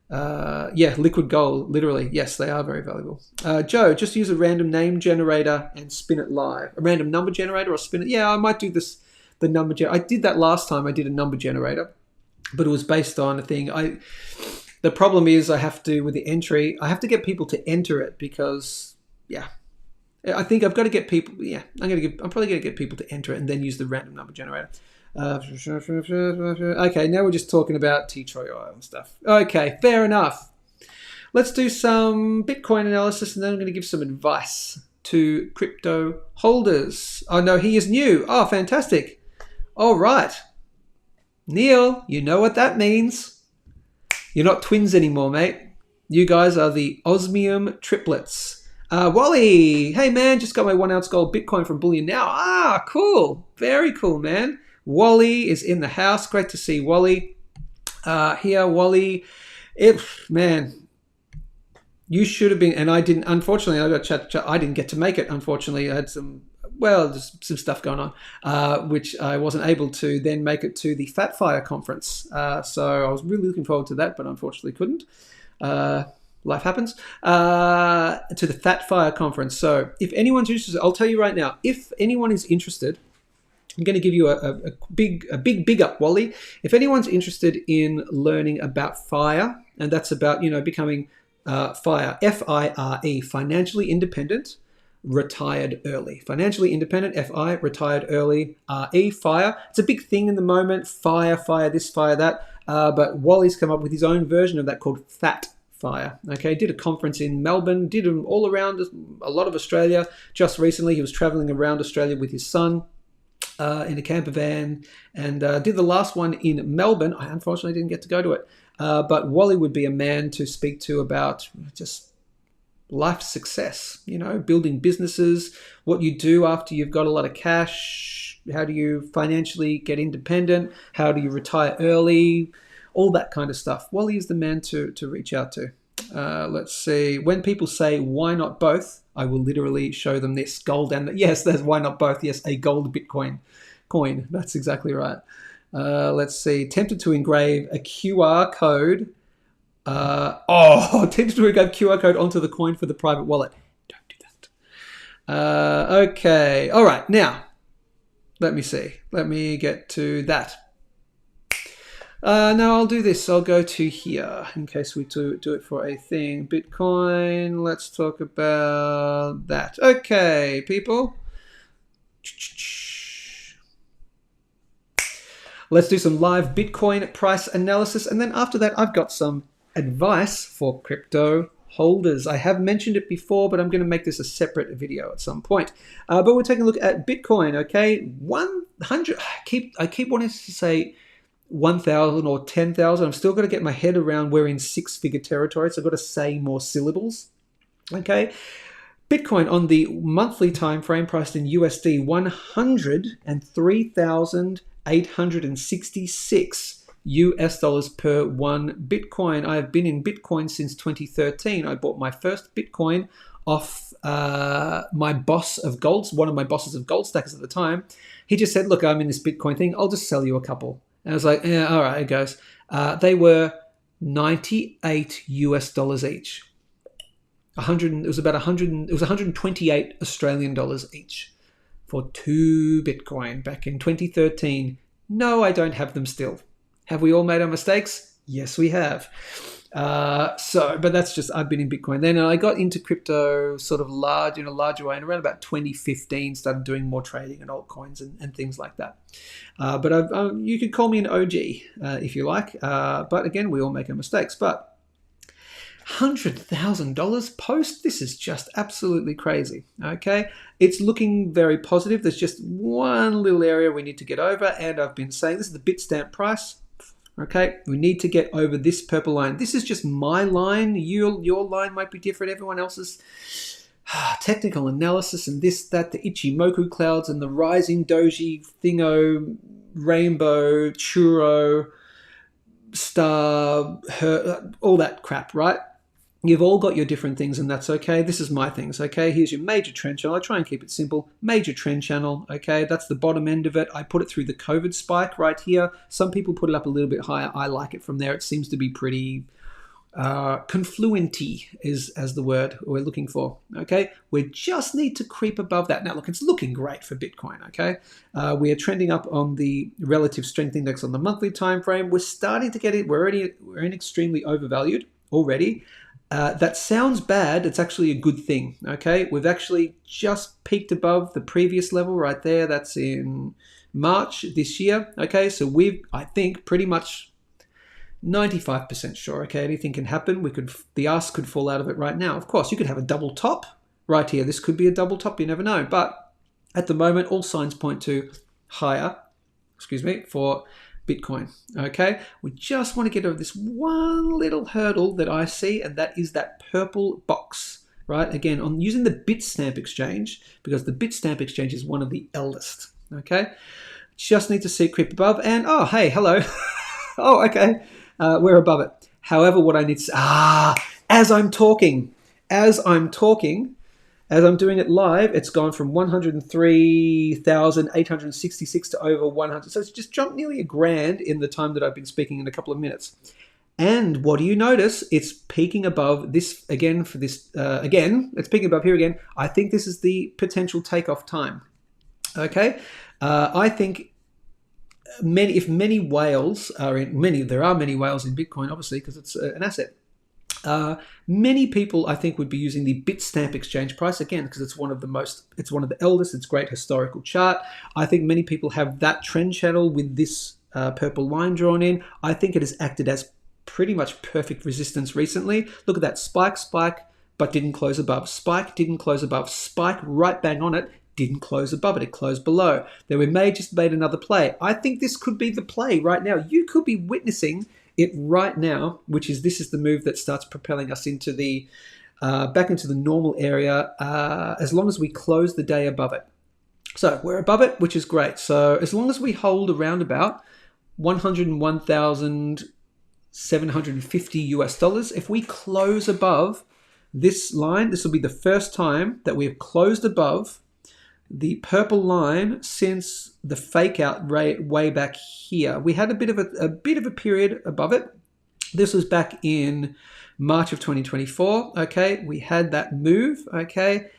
liquid gold, literally. Yes, they are very valuable. Joe, just use a random name generator and spin it live. A random number generator or spin it? Yeah, I might do this. The number I did that last time. I did a number generator, but it was based on a thing. The problem is with the entry, I have to get people to enter it because, I think I've got to get people. Yeah, I'm probably going to get people to enter it and then use the random number generator. Okay, now we're just talking about tea tree oil and stuff. Okay, fair enough. Let's do some Bitcoin analysis, and then I'm going to give some advice to crypto holders. Oh no, he is new. Oh, fantastic. All right. Neil, you know what that means. You're not twins anymore, mate. You guys are the osmium triplets. Wally, hey man, just got my 1 ounce gold Bitcoin from Bullion Now. Ah, cool. Very cool, man. Wally is in the house. Great to see Wally. Here, Wally. Man, you should have been, and I didn't, unfortunately, I didn't get to make it, unfortunately. I had just some stuff going on, which I wasn't able to then make it to the Fat Fire conference. So I was really looking forward to that, but unfortunately couldn't. Life happens. To the Fat Fire conference. So if anyone's interested, I'll tell you right now, if anyone is interested, I'm going to give you a big up, Wally. If anyone's interested in learning about FIRE, and that's about, becoming FIRE, FIRE, financially independent, retired early. Financially independent, FI, retired early, RE, FIRE. It's a big thing in the moment, FIRE this, FIRE that. But Wally's come up with his own version of that called FAT FIRE. Okay, did a conference in Melbourne, did them all around a lot of Australia. Just recently, he was traveling around Australia with his son in a camper van, and did the last one in Melbourne. I unfortunately didn't get to go to it, but Wally would be a man to speak to about just life success, building businesses, what you do after you've got a lot of cash, how do you financially get independent, how do you retire early, all that kind of stuff. Wally is the man to reach out to. Let's see. When people say, why not both? I will literally show them this gold and yes, there's why not both. Yes, a gold Bitcoin coin. That's exactly right. Let's see. Tempted to engrave a QR code. Tempted to engrave QR code onto the coin for the private wallet. Don't do that. Okay. All right. Now, let me see. Let me get to that. No, I'll do this. I'll go to here in case we do it for a thing. Bitcoin. Let's talk about that. Okay, people. Let's do some live Bitcoin price analysis. And then after that, I've got some advice for crypto holders. I have mentioned it before, but I'm going to make this a separate video at some point. But we're taking a look at Bitcoin, okay? 100. I keep wanting to say 1,000 or 10,000. I'm still got to get my head around we're in six-figure territory, so I've got to say more syllables. Okay, Bitcoin on the monthly time frame priced in USD $103,866 US dollars per one Bitcoin. I have been in Bitcoin since 2013. I bought my first Bitcoin off my boss of one of my bosses of Goldstackers at the time. He just said, look, I'm in this Bitcoin thing. I'll just sell you a couple. And I was like, yeah, all right, it goes. They were $98 US each. It was 128 Australian dollars each for 2 Bitcoin back in 2013. No, I don't have them still. Have we all made our mistakes? Yes, we have. But that's just, I've been in Bitcoin then, and I got into crypto sort of in a larger way, and around about 2015 started doing more trading and altcoins and things like that. But you could call me an OG if you like. But again, we all make our mistakes. But $100,000 post, this is just absolutely crazy. Okay, it's looking very positive. There's just one little area we need to get over, and I've been saying this is the Bitstamp price. Okay, we need to get over this purple line. This is just my line. Your line might be different. Everyone else's technical analysis and this, that, the Ichimoku clouds and the rising doji thingo, rainbow, churro, star, all that crap, right? You've all got your different things, and that's okay. This is my things, okay? Here's your major trend channel. I try and keep it simple. Major trend channel, okay? That's the bottom end of it. I put it through the COVID spike right here. Some people put it up a little bit higher. I like it from there. It seems to be pretty confluenty as the word we're looking for, okay? We just need to creep above that. Now, look, it's looking great for Bitcoin, okay? We are trending up on the relative strength index on the monthly time frame. We're starting to get it. We're in extremely overvalued already. That sounds bad. It's actually a good thing, okay? We've actually just peaked above the previous level right there. That's in March this year, okay? So I think, pretty much 95% sure, okay? Anything can happen. The ass could fall out of it right now. Of course, you could have a double top right here. This could be a double top. You never know. But at the moment, all signs point to higher, for Bitcoin, okay? We just want to get over this one little hurdle that I see, and that is that purple box, right? Again, on using the Bitstamp exchange, because the Bitstamp exchange is one of the eldest, okay? Just need to see it creep above, and oh, hey, hello. Oh, okay, we're above it. However, what I need to as I'm doing it live, it's gone from 103,866 to over 100. So it's just jumped nearly $1,000 in the time that I've been speaking in a couple of minutes. And what do you notice? It's peaking above this again for this, it's peaking above here again. I think this is the potential takeoff time. Okay. I think if many whales are in there are many whales in Bitcoin, obviously, because it's an asset. Many people, I think, would be using the Bitstamp exchange price again because it's one of the eldest. It's a great historical chart. I think many people have that trend channel with this purple line drawn in. I think it has acted as pretty much perfect resistance recently. Look at that spike, but didn't close above. Spike, didn't close above. Spike, right bang on it, didn't close above it. It closed below. Then we just made another play. I think this could be the play right now. You could be witnessing it right now, this is the move that starts propelling us into the back into the normal area as long as we close the day above it. So we're above it, which is great. So as long as we hold around about $101,750 if we close above this line, this will be the first time that we have closed above the purple line since the fake out rate way back here. We had a bit of a period above it. This was back in March of 2024. Okay, we had that move. Okay,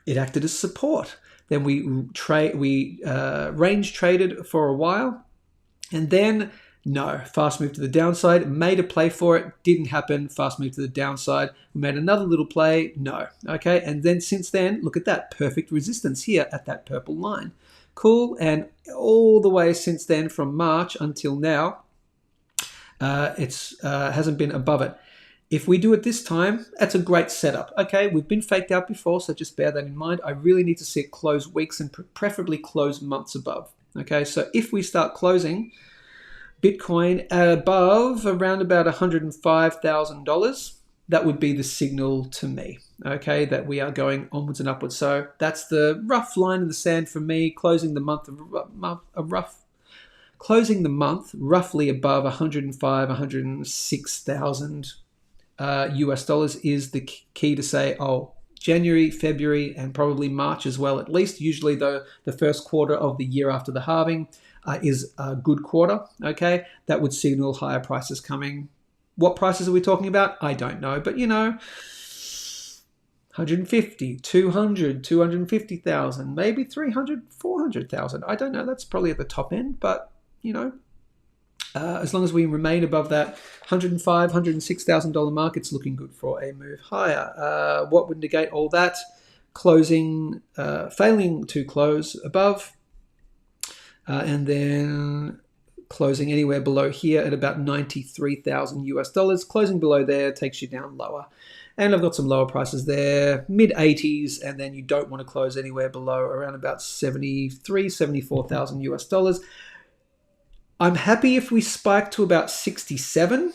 it acted as support. Then we range traded for a while, and then fast move to the downside, made a play for it, didn't happen, fast move to the downside, we made another little play, okay, and then since then, look at that, perfect resistance here at that purple line. Cool, and all the way since then, from March until now, it's hasn't been above it. If we do it this time, that's a great setup. Okay, we've been faked out before, so just bear that in mind. I really need to see it close weeks and preferably close months above. Okay, so if we start closing Bitcoin above around about $105,000, that would be the signal to me, okay, that we are going onwards and upwards. So that's the rough line in the sand for me, closing the month roughly above 106,000 US dollars is the key to say, January, February, and probably March as well, at least. Usually the first quarter of the year after the halving is a good quarter, okay? That would signal higher prices coming. What prices are we talking about? I don't know, but 150, 200, 250,000, maybe 300, 400,000. I don't know. That's probably at the top end, but, as long as we remain above that $105,000, $106,000 mark, it's looking good for a move higher. What would negate all that? Failing to close above, and then closing anywhere below here at about 93,000 US dollars. Closing below there takes you down lower. And I've got some lower prices there, mid-80s, and then you don't want to close anywhere below around about 74,000 US dollars. I'm happy if we spike to about 67.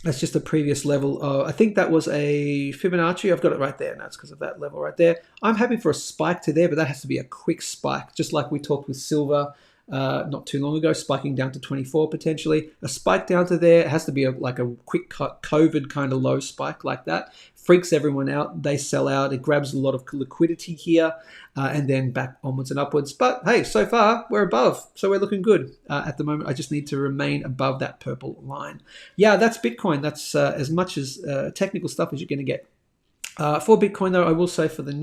That's just a previous level. I think that was a Fibonacci. I've got it right there. That's because of that level right there. I'm happy for a spike to there, but that has to be a quick spike, just like we talked with silver not too long ago, spiking down to 24 potentially. A spike down to there, it has to be like a quick COVID kind of low spike like that. Freaks everyone out. They sell out. It grabs a lot of liquidity here and then back onwards and upwards. But hey, so far we're above. So we're looking good at the moment. I just need to remain above that purple line. Yeah, that's Bitcoin. That's as much as technical stuff as you're going to get. For Bitcoin though, I will say for the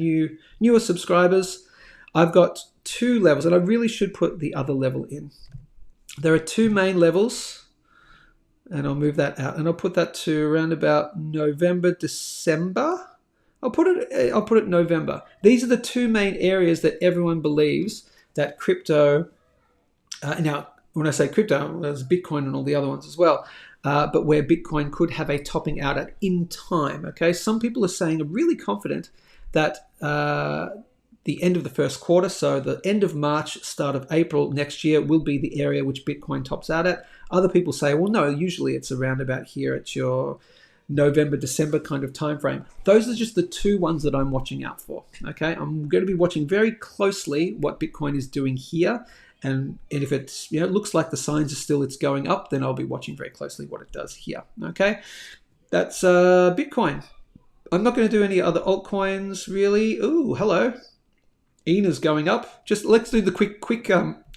newer subscribers, I've got two levels, and I really should put the other level in. There are two main levels, and I'll move that out, and I'll put that to around about November, December. I'll put it November. These are the two main areas that everyone believes that crypto. Now, when I say crypto, there's Bitcoin and all the other ones as well. But where Bitcoin could have a topping out at in time. Okay, some people are saying, are really confident that the end of the first quarter, so the end of March, start of April next year, will be the area which Bitcoin tops out at. Other people say, well, no, usually it's around about here at your November, December kind of time frame. Those are just the two ones that I'm watching out for. Okay, I'm going to be watching very closely what Bitcoin is doing here. And if it's, it looks like the signs are still it's going up, then I'll be watching very closely what it does here. Okay, that's Bitcoin. I'm not going to do any other altcoins really. Ooh, hello. ENA's going up. Just let's do the quick.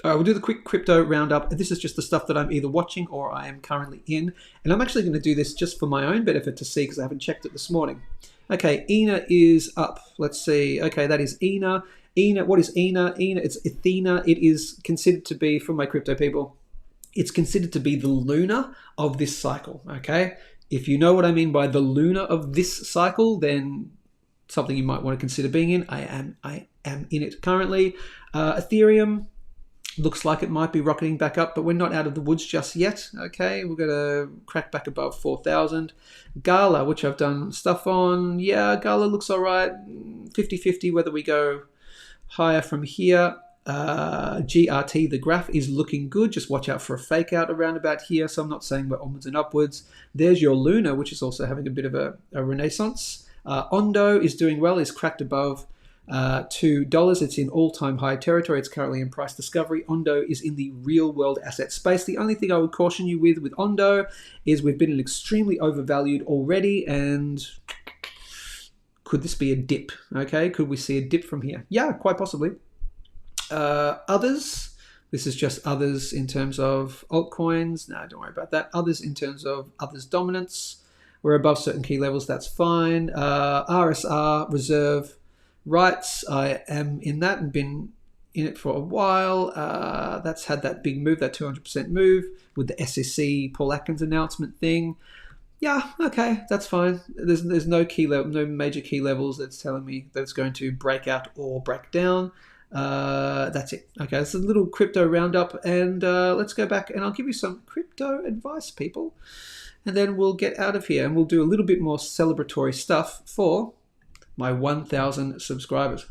We'll do the quick crypto roundup. This is just the stuff that I'm either watching or I am currently in, and I'm actually going to do this just for my own benefit to see because I haven't checked it this morning. Okay, ENA is up. Let's see. Okay, that is ENA, ENA, what is ENA? ENA, it's Athena. It is considered to be, for my crypto people, it's considered to be the lunar of this cycle, okay? If you know what I mean by the lunar of this cycle, then something you might want to consider being in. I am in it currently. Ethereum looks like it might be rocketing back up, but we're not out of the woods just yet, okay? We're going to crack back above 4,000. Gala, which I've done stuff on, yeah, Gala looks all right. 50-50 whether we go higher from here. GRT, the graph is looking good. Just watch out for a fake out around about here. So I'm not saying we're onwards and upwards. There's your Luna, which is also having a bit of a renaissance. Ondo is doing well, is cracked above $2. It's in all-time high territory. It's currently in price discovery. Ondo is in the real-world asset space. The only thing I would caution you with Ondo is we've been extremely overvalued already, and could this be a dip? Okay, could we see a dip from here? Yeah, quite possibly. Others, this is just others in terms of altcoins. No, don't worry about that. Others in terms of others dominance. We're above certain key levels, that's fine. RSR, reserve rights, I am in that and been in it for a while. That's had that big move, that 200% move with the SEC Paul Atkins announcement thing. Yeah, okay, that's fine. There's no key level, no major key levels that's telling me that it's going to break out or break down. That's it. Okay, it's a little crypto roundup, and let's go back and I'll give you some crypto advice, people, and then we'll get out of here and we'll do a little bit more celebratory stuff for my 1,000 subscribers.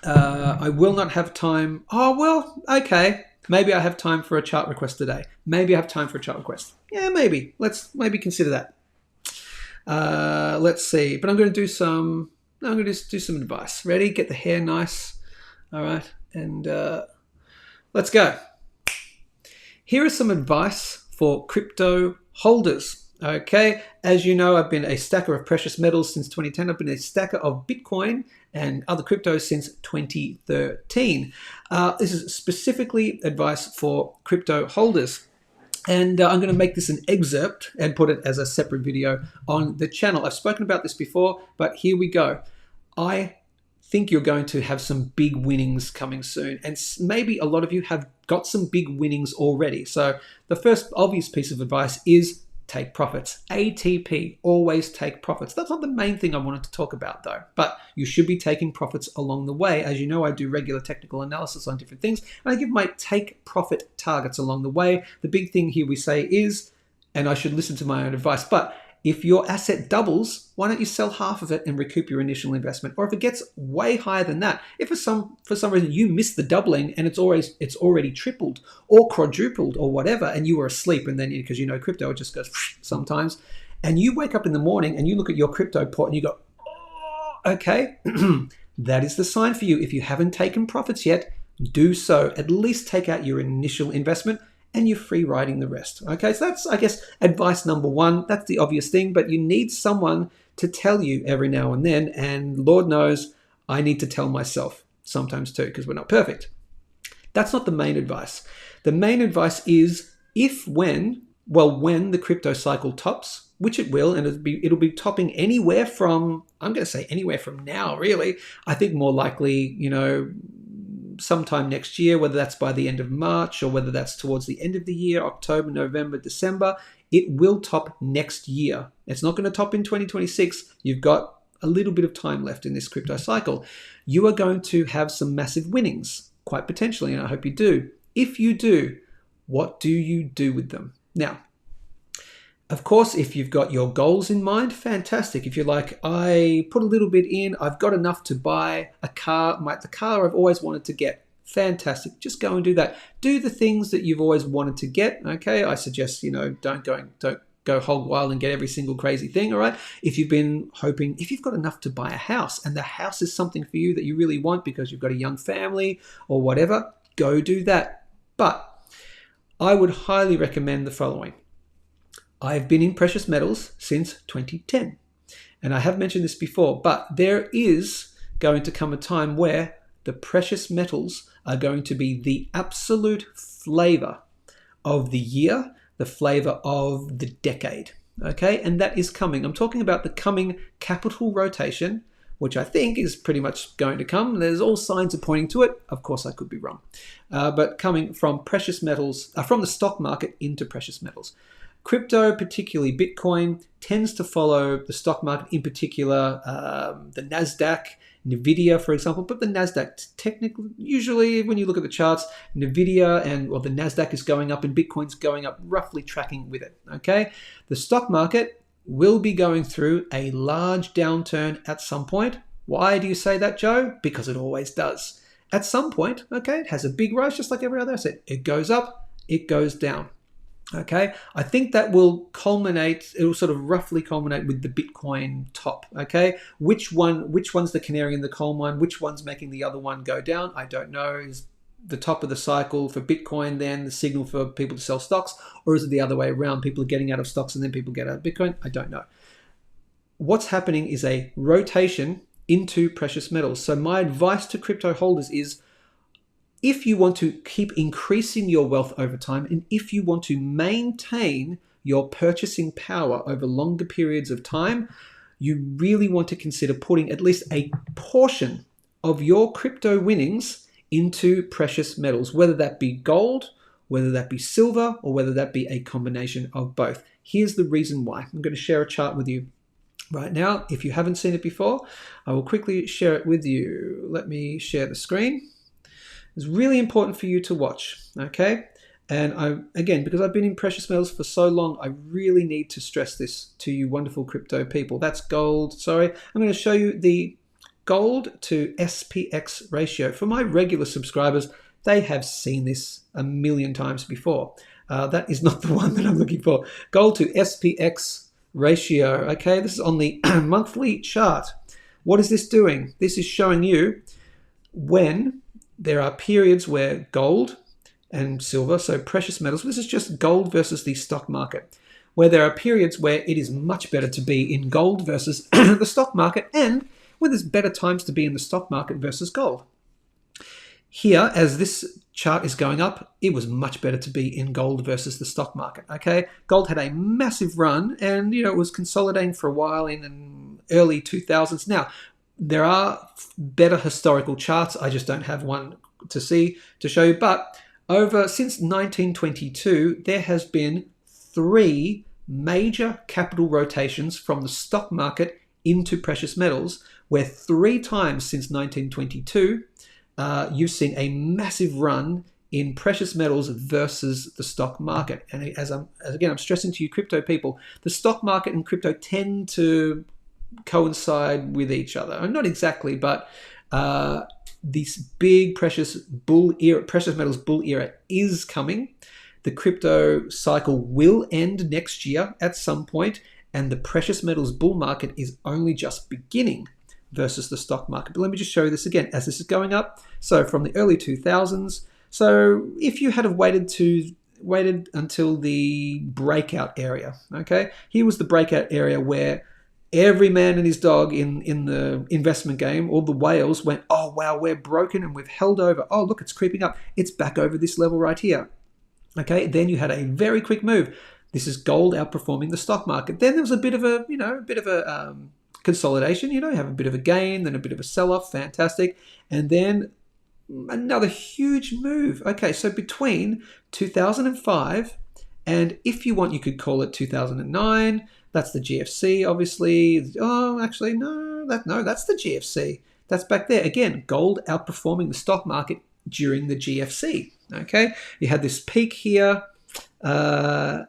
I will not have time. Oh, well, okay. Maybe I have time for a chart request today. Maybe I have time for a chart request. Yeah, maybe. Let's maybe consider that. Let's see. But I'm going to do some... I'm going to just do some advice. Ready? Get the hair nice. All right. And let's go. Here is some advice for crypto holders. Okay. As you know, I've been a stacker of precious metals since 2010. I've been a stacker of Bitcoin and other cryptos since 2013. This is specifically advice for crypto holders. And I'm going to make this an excerpt and put it as a separate video on the channel. I've spoken about this before, but here we go. I think you're going to have some big winnings coming soon. And maybe a lot of you have got some big winnings already. So the first obvious piece of advice is take profits. ATP, always take profits. That's not the main thing I wanted to talk about though, but you should be taking profits along the way. As you know, I do regular technical analysis on different things, and I give my take profit targets along the way. The big thing here we say is, and I should listen to my own advice, but if your asset doubles, why don't you sell half of it and recoup your initial investment? Or if it gets way higher than that, if for some reason you missed the doubling and it's already tripled or quadrupled or whatever, and you were asleep, and then because you know crypto, it just goes sometimes, and you wake up in the morning and you look at your crypto port and you go, oh, okay, that is the sign for you. If you haven't taken profits yet, do so. At least take out your initial investment, and you're free riding the rest. Okay, so that's, I guess, advice number one. That's the obvious thing, but you need someone to tell you every now and then, and Lord knows I need to tell myself sometimes too, because we're not perfect. That's not the main advice. The main advice is when the crypto cycle tops, which it will, and it'll be topping anywhere from, I'm going to say anywhere from now, really. I think more likely, sometime next year, whether that's by the end of March or whether that's towards the end of the year, October, November, December, it will top next year. It's not going to top in 2026. You've got a little bit of time left in this crypto cycle. You are going to have some massive winnings, quite potentially, and I hope you do. If you do, what do you do with them? Now, of course, if you've got your goals in mind, fantastic. If you're like, I put a little bit in, I've got enough to buy a car, the car I've always wanted to get, fantastic. Just go and do that. Do the things that you've always wanted to get, okay? I suggest, don't go hog wild and get every single crazy thing, all right? If you've been hoping, if you've got enough to buy a house and the house is something for you that you really want because you've got a young family or whatever, go do that. But I would highly recommend the following. I've been in precious metals since 2010. And I have mentioned this before, but there is going to come a time where the precious metals are going to be the absolute flavor of the year, the flavor of the decade. Okay, and that is coming. I'm talking about the coming capital rotation which I think is pretty much going to come. There's all signs are pointing to it. Of course, I could be wrong. But coming from precious metals, from the stock market into precious metals. Crypto, particularly Bitcoin, tends to follow the stock market, in particular the NASDAQ, NVIDIA, for example. But the NASDAQ, technically, usually when you look at the charts, NVIDIA the NASDAQ is going up and Bitcoin's going up, roughly tracking with it, okay? The stock market will be going through a large downturn at some point. Why do you say that, Joe? Because it always does. At some point, okay, it has a big rise, just like every other asset. It goes up, it goes down. Okay, I think that will culminate, it will sort of roughly culminate with the Bitcoin top, okay? Which one's the canary in the coal mine? Which one's making the other one go down? I don't know. Is the top of the cycle for Bitcoin then the signal for people to sell stocks? Or is it the other way around? People are getting out of stocks and then people get out of Bitcoin? I don't know. What's happening is a rotation into precious metals. So my advice to crypto holders is, if you want to keep increasing your wealth over time, and if you want to maintain your purchasing power over longer periods of time, you really want to consider putting at least a portion of your crypto winnings into precious metals, whether that be gold, whether that be silver, or whether that be a combination of both. Here's the reason why. I'm going to share a chart with you right now. If you haven't seen it before, I will quickly share it with you. Let me share the screen. It's really important for you to watch, okay? And again, because I've been in precious metals for so long, I really need to stress this to you wonderful crypto people. That's gold. Sorry, I'm going to show you the gold to SPX ratio. For my regular subscribers, they have seen this a million times before. That is not the one that I'm looking for. Gold to SPX ratio, okay? This is on the monthly chart. What is this doing? This is showing you when there are periods where gold and silver, so precious metals, this is just gold versus the stock market, where there are periods where it is much better to be in gold versus the stock market, and where there's better times to be in the stock market versus gold. Here, as this chart is going up, it was much better to be in gold versus the stock market, okay? Gold had a massive run, and it was consolidating for a while in early 2000s. Now, there are better historical charts. I just don't have one to show you. But since 1922, there has been 3 major capital rotations from the stock market into precious metals, where 3 times since 1922, you've seen a massive run in precious metals versus the stock market. And again, I'm stressing to you crypto people, the stock market and crypto tend to coincide with each other. Not exactly, but this big precious metals bull era is coming. The crypto cycle will end next year at some point, and the precious metals bull market is only just beginning versus the stock market. But let me just show you this again as this is going up. So from the early 2000s, so if you had have waited until the breakout area, okay? Here was the breakout area where every man and his dog in the investment game, all the whales went, oh, wow, we're broken and we've held over. Oh, look, it's creeping up. It's back over this level right here. Okay, then you had a very quick move. This is gold outperforming the stock market. Then there was a bit of a consolidation. You have a bit of a gain, then a bit of a sell-off. Fantastic. And then another huge move. Okay, so between 2005 and, if you want, you could call it 2009. That's the GFC, obviously. Oh, actually, no, that's the GFC. That's back there. Again, gold outperforming the stock market during the GFC. Okay, you had this peak here in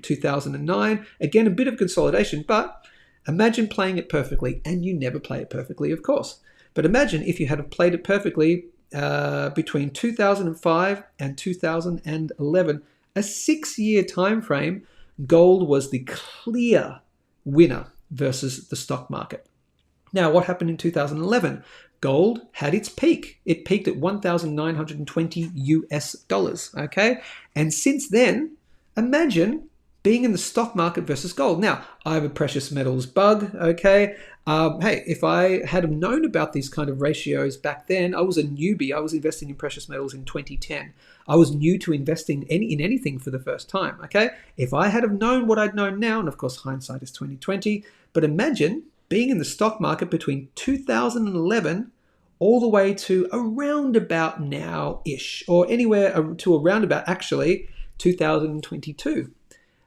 2009. Again, a bit of consolidation, but imagine playing it perfectly, and you never play it perfectly, of course. But imagine if you had played it perfectly between 2005 and 2011, a 6-year time frame. Gold was the clear winner versus the stock market. Now, what happened in 2011? Gold had its peak. It peaked at $1,920 okay? And since then, imagine being in the stock market versus gold. Now, I have a precious metals bug, okay? Hey, if I had known about these kind of ratios back then, I was a newbie. I was investing in precious metals in 2010. I was new to investing in anything for the first time, okay? If I had known what I'd known now, and of course hindsight is 2020, but imagine being in the stock market between 2011 all the way to around about now-ish, or anywhere to around about actually 2022.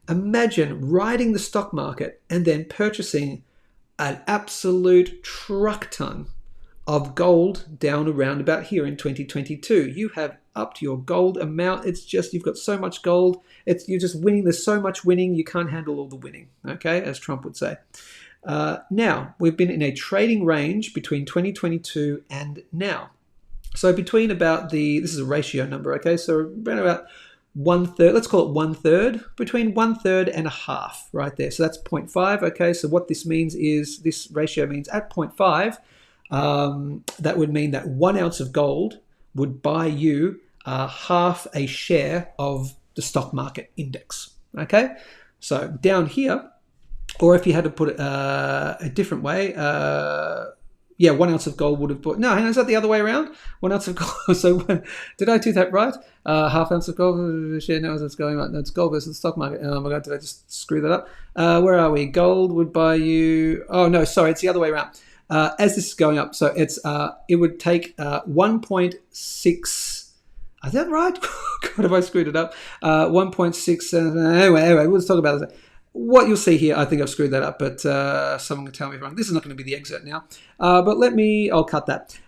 Imagine riding the stock market and then purchasing an absolute truck ton of gold down around about here in 2022. You have upped your gold amount. It's just, you've got so much gold. You're just winning. There's so much winning. You can't handle all the winning, okay, as Trump would say. Now, we've been in a trading range between 2022 and now. So between about this is a ratio number, okay? So around about 1/3, let's call it 1/3, between 1/3 and a half right there. So that's 0.5, okay? So what this means is, this ratio means at 0.5, that would mean that 1 ounce of gold would buy you half a share of the stock market index, okay? So down here, or if you had to put it a different way, 1 ounce of gold would have bought, no, hang on, is that the other way around? 1 ounce of gold, so did I do that right? Half ounce of gold, share now as it's going right, no, it's gold versus the stock market. Oh my God, did I just screw that up? Where are we? Gold would buy you, oh no, sorry, it's the other way around. As this is going up, so it would take 1.6, is that right? God, have I screwed it up? 1.6, anyway, we'll talk about it. What you'll see here, I think I've screwed that up, but someone can tell me if I'm wrong. This is not going to be the excerpt now, but I'll cut that.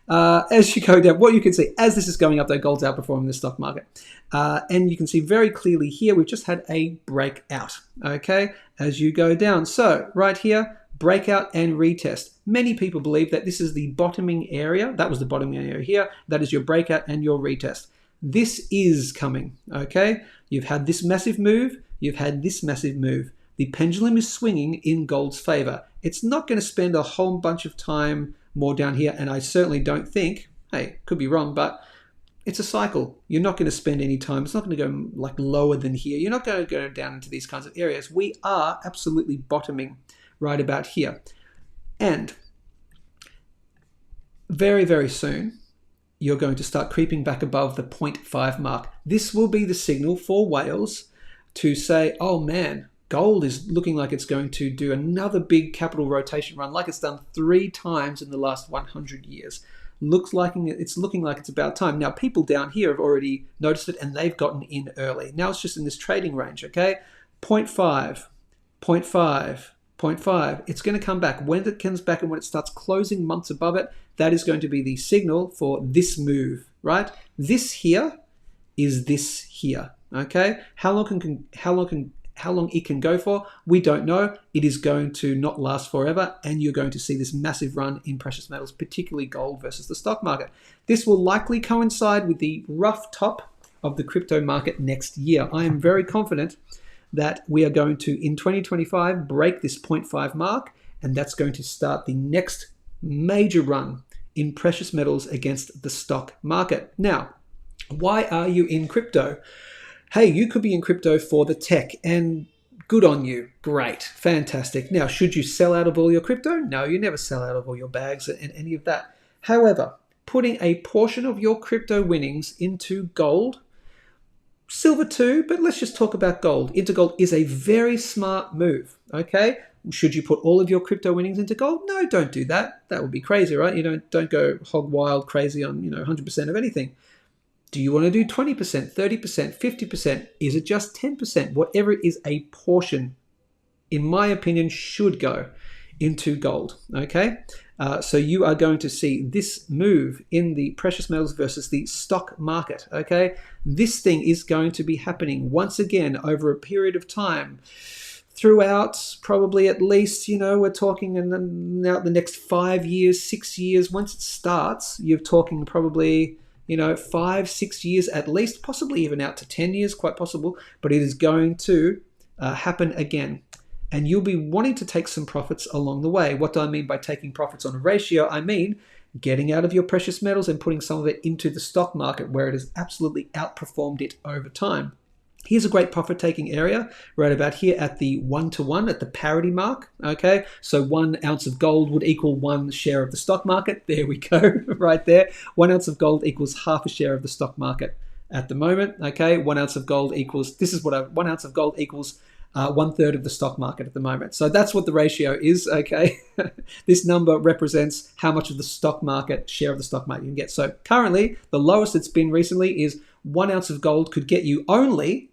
As you go down, what you can see, as this is going up, though, gold's outperforming the stock market. And you can see very clearly here, we've just had a breakout, okay, as you go down. So right here, breakout and retest. Many people believe that this is the bottoming area. That was the bottoming area here. That is your breakout and your retest. This is coming, okay? You've had this massive move. You've had this massive move. The pendulum is swinging in gold's favor. It's not going to spend a whole bunch of time more down here, and I certainly don't think, hey, could be wrong, but it's a cycle. You're not going to spend any time. It's not going to go like lower than here. You're not going to go down into these kinds of areas. We are absolutely bottoming right about here. And very, very soon, you're going to start creeping back above the 0.5 mark. This will be the signal for whales to say, oh man, gold is looking like it's going to do another big capital rotation run, like it's done 3 times in the last 100 years. It's looking like it's about time. Now, people down here have already noticed it, and they've gotten in early. Now it's just in this trading range, okay? 0.5, 0.5, 0.5. It's going to come back. When it comes back and when it starts closing months above it, that is going to be the signal for this move, right? This here is this here, okay? How long it can go for, we don't know. It is going to not last forever, and you're going to see this massive run in precious metals, particularly gold versus the stock market. This will likely coincide with the rough top of the crypto market next year. I am very confident that we are going to, in 2025, break this 0.5 mark, and that's going to start the next major run in precious metals against the stock market. Now, why are you in crypto? Hey, you could be in crypto for the tech, and good on you. Great. Fantastic. Now, should you sell out of all your crypto? No, you never sell out of all your bags and any of that. However, putting a portion of your crypto winnings into gold, silver too, but let's just talk about gold. Into gold is a very smart move, okay? Should you put all of your crypto winnings into gold? No, don't do that. That would be crazy, right? You don't go hog wild crazy on 100% of anything. Do you want to do 20%, 30%, 50%? Is it just 10%? Whatever it is, a portion, in my opinion, should go into gold, okay? So you are going to see this move in the precious metals versus the stock market, okay? This thing is going to be happening once again over a period of time throughout probably at least, we're talking now the next 5 years, 6 years. Once it starts, you're talking probably 5, 6 years at least, possibly even out to 10 years, quite possible, but it is going to happen again. And you'll be wanting to take some profits along the way. What do I mean by taking profits on a ratio? I mean getting out of your precious metals and putting some of it into the stock market where it has absolutely outperformed it over time. Here's a great profit-taking area right about here at the 1-to-1, at the parity mark, okay? So 1 ounce of gold would equal 1 share of the stock market. There we go, right there. 1 ounce of gold equals half a share of the stock market at the moment, okay? 1 ounce of gold equals, 1 ounce of gold equals 1/3 of the stock market at the moment. So that's what the ratio is, okay? This number represents how much of the stock market, share of the stock market you can get. So currently, the lowest it's been recently is 1 ounce of gold could get you only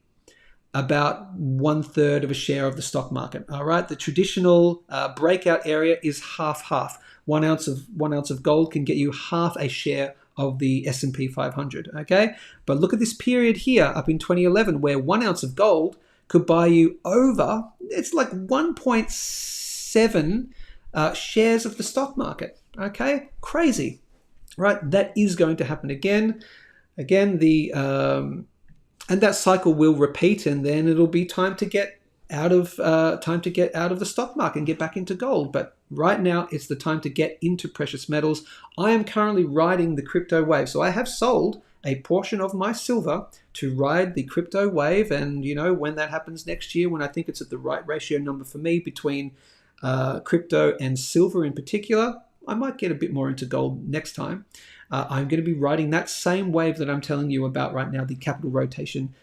about 1/3 of a share of the stock market. All right, the traditional breakout area is half. 1 ounce of gold can get you half a share of the S&P 500. Okay, but look at this period here up in 2011 where 1 ounce of gold could buy you over, it's like 1.7 shares of the stock market. Okay, crazy, right? That is going to happen again. And that cycle will repeat, and then it'll be time to get out of the stock market and get back into gold. But right now, it's the time to get into precious metals. I am currently riding the crypto wave, so I have sold a portion of my silver to ride the crypto wave. And when that happens next year, when I think it's at the right ratio number for me between crypto and silver in particular, I might get a bit more into gold next time. I'm going to be riding that same wave that I'm telling you about right now, the capital rotation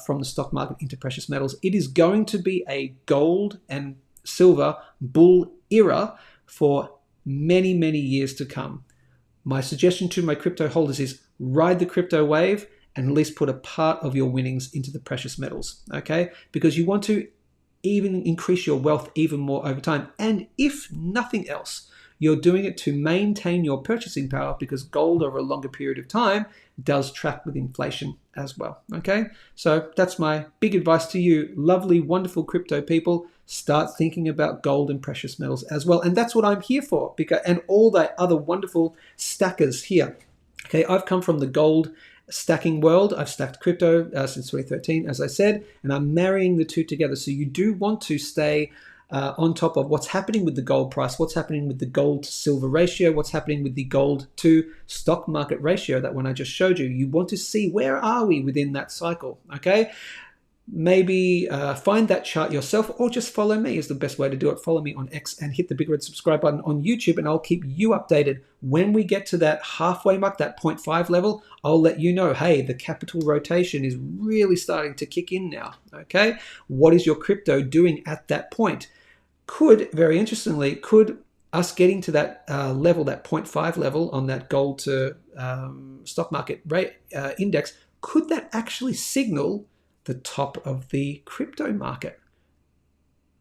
from the stock market into precious metals. It is going to be a gold and silver bull era for many, many years to come. My suggestion to my crypto holders is ride the crypto wave and at least put a part of your winnings into the precious metals, okay? Because you want to even increase your wealth even more over time. And if nothing else, you're doing it to maintain your purchasing power, because gold over a longer period of time does track with inflation as well, okay? So that's my big advice to you, lovely, wonderful crypto people. Start thinking about gold and precious metals as well. And that's what I'm here for, and all the other wonderful stackers here. Okay, I've come from the gold stacking world. I've stacked crypto since 2013, as I said, and I'm marrying the two together. So you do want to stay on top of what's happening with the gold price, what's happening with the gold to silver ratio, what's happening with the gold to stock market ratio, that one I just showed you. You want to see where are we within that cycle, okay? Maybe find that chart yourself, or just follow me is the best way to do it. Follow me on X and hit the big red subscribe button on YouTube, and I'll keep you updated. When we get to that halfway mark, that 0.5 level, I'll let you know, hey, the capital rotation is really starting to kick in now, okay? What is your crypto doing at that point? Very interestingly, could us getting to that level, that 0.5 level on that gold to stock market rate index, could that actually signal the top of the crypto market?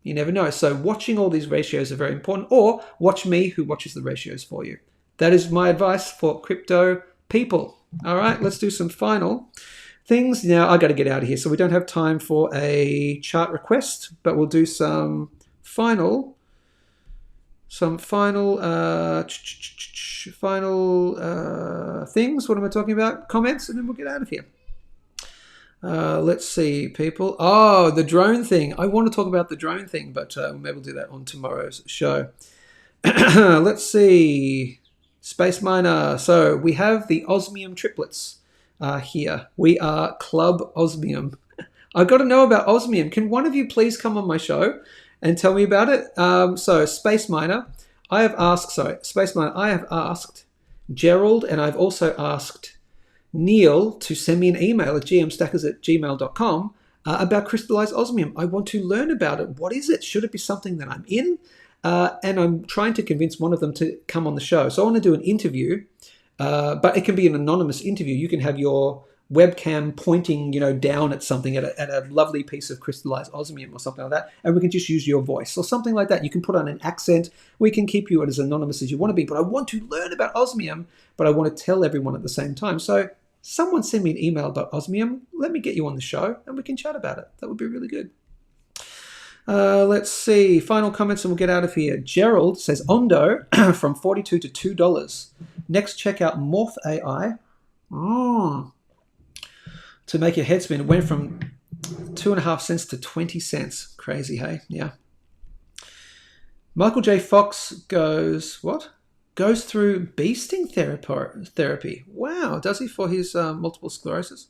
You never know. So watching all these ratios are very important, or watch me who watches the ratios for you. That is my advice for crypto people. All right, let's do some final things. Now, I got to get out of here, so we don't have time for a chart request, but we'll do some final things. What am I talking about? Comments, and then we'll get out of here. Let's see, people. Oh, the drone thing. I want to talk about the drone thing, but maybe we'll do that on tomorrow's show. Let's see. Space Miner. So we have the osmium triplets here. We are Club Osmium. I've got to know about osmium. Can one of you please come on my show and tell me about it? So Space Miner, I have asked Gerald, and I've also asked Neil to send me an email at gmstackers@gmail.com about crystallized osmium. I want to learn about it. What is it? Should it be something that I'm in? And I'm trying to convince one of them to come on the show. So I want to do an interview, but it can be an anonymous interview. You can have your webcam pointing, down at something, at a lovely piece of crystallized osmium or something like that, and we can just use your voice or something like that. You can put on an accent. We can keep you as anonymous as you want to be, but I want to learn about osmium, but I want to tell everyone at the same time. So someone send me an email about osmium. Let me get you on the show, and we can chat about it. That would be really good. Let's see. Final comments, and we'll get out of here. Gerald says, Ondo from $42 to $2. Next, check out Morph AI. To make your head spin, it went from 2.5 cents to 20 cents. Crazy, hey? Yeah. Michael J. Fox goes, what? Goes through bee sting therapy. Wow, does he, for his multiple sclerosis?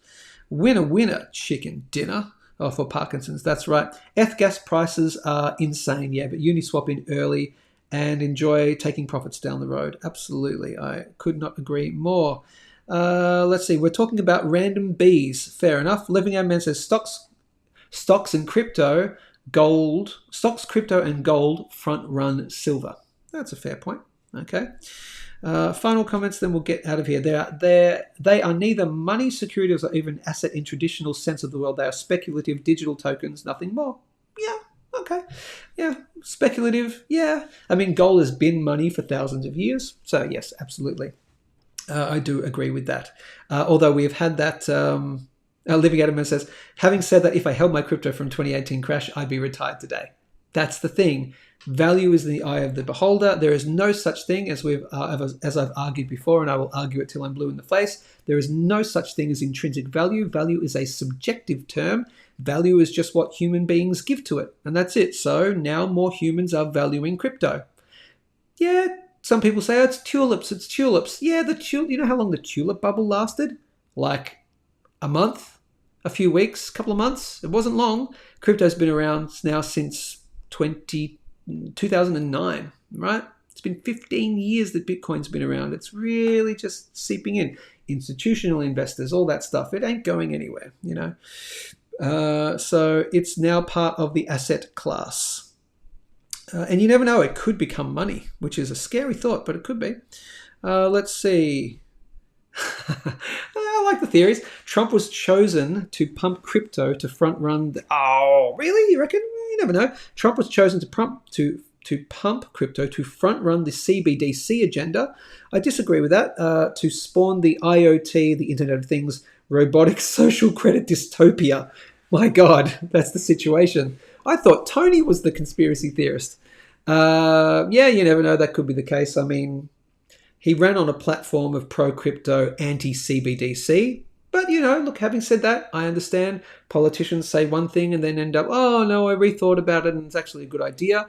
Winner, chicken dinner. Oh, for Parkinson's, that's right. Gas prices are insane, yeah, but Uniswap in early and enjoy taking profits down the road. Absolutely, I could not agree more. Let's see, we're talking about random bees. Fair enough. Living Out Man says stocks and crypto gold, stocks, crypto, and gold front run silver. That's a fair point. Okay. Final comments, then we'll get out of here. They are neither money, securities, or even asset in traditional sense of the word. They are speculative digital tokens, nothing more. Yeah, okay. Yeah, speculative, yeah. I mean, gold has been money for thousands of years. So, yes, absolutely. I do agree with that. Although we have had that... Living Adam says, having said that, if I held my crypto from 2018 crash, I'd be retired today. That's the thing. Value is in the eye of the beholder. There is no such thing as I've argued before, and I will argue it till I'm blue in the face. There is no such thing as intrinsic value. Value is a subjective term. Value is just what human beings give to it, and that's it. So now more humans are valuing crypto. Yeah, some people say, oh, it's tulips. Yeah, you know how long the tulip bubble lasted? Like a month, a few weeks, a couple of months. It wasn't long. Crypto's been around now since 2009, right? It's been 15 years that Bitcoin's been around. It's really just seeping in. Institutional investors, all that stuff. It ain't going anywhere, you know. So it's now part of the asset class. And you never know, it could become money, which is a scary thought, but it could be. Let's see. I like the theories. Trump was chosen to pump crypto to front run. Oh, really? You reckon? You never know. Trump was chosen to pump crypto to front run the CBDC agenda. I disagree with that. To spawn the IoT, the Internet of Things, robotic social credit dystopia. My God, that's the situation. I thought Tony was the conspiracy theorist. Yeah, you never know. That could be the case. I mean, he ran on a platform of pro-crypto, anti-CBDC. But, you know, look, having said that, I understand politicians say one thing and then end up, oh, no, I rethought about it and it's actually a good idea.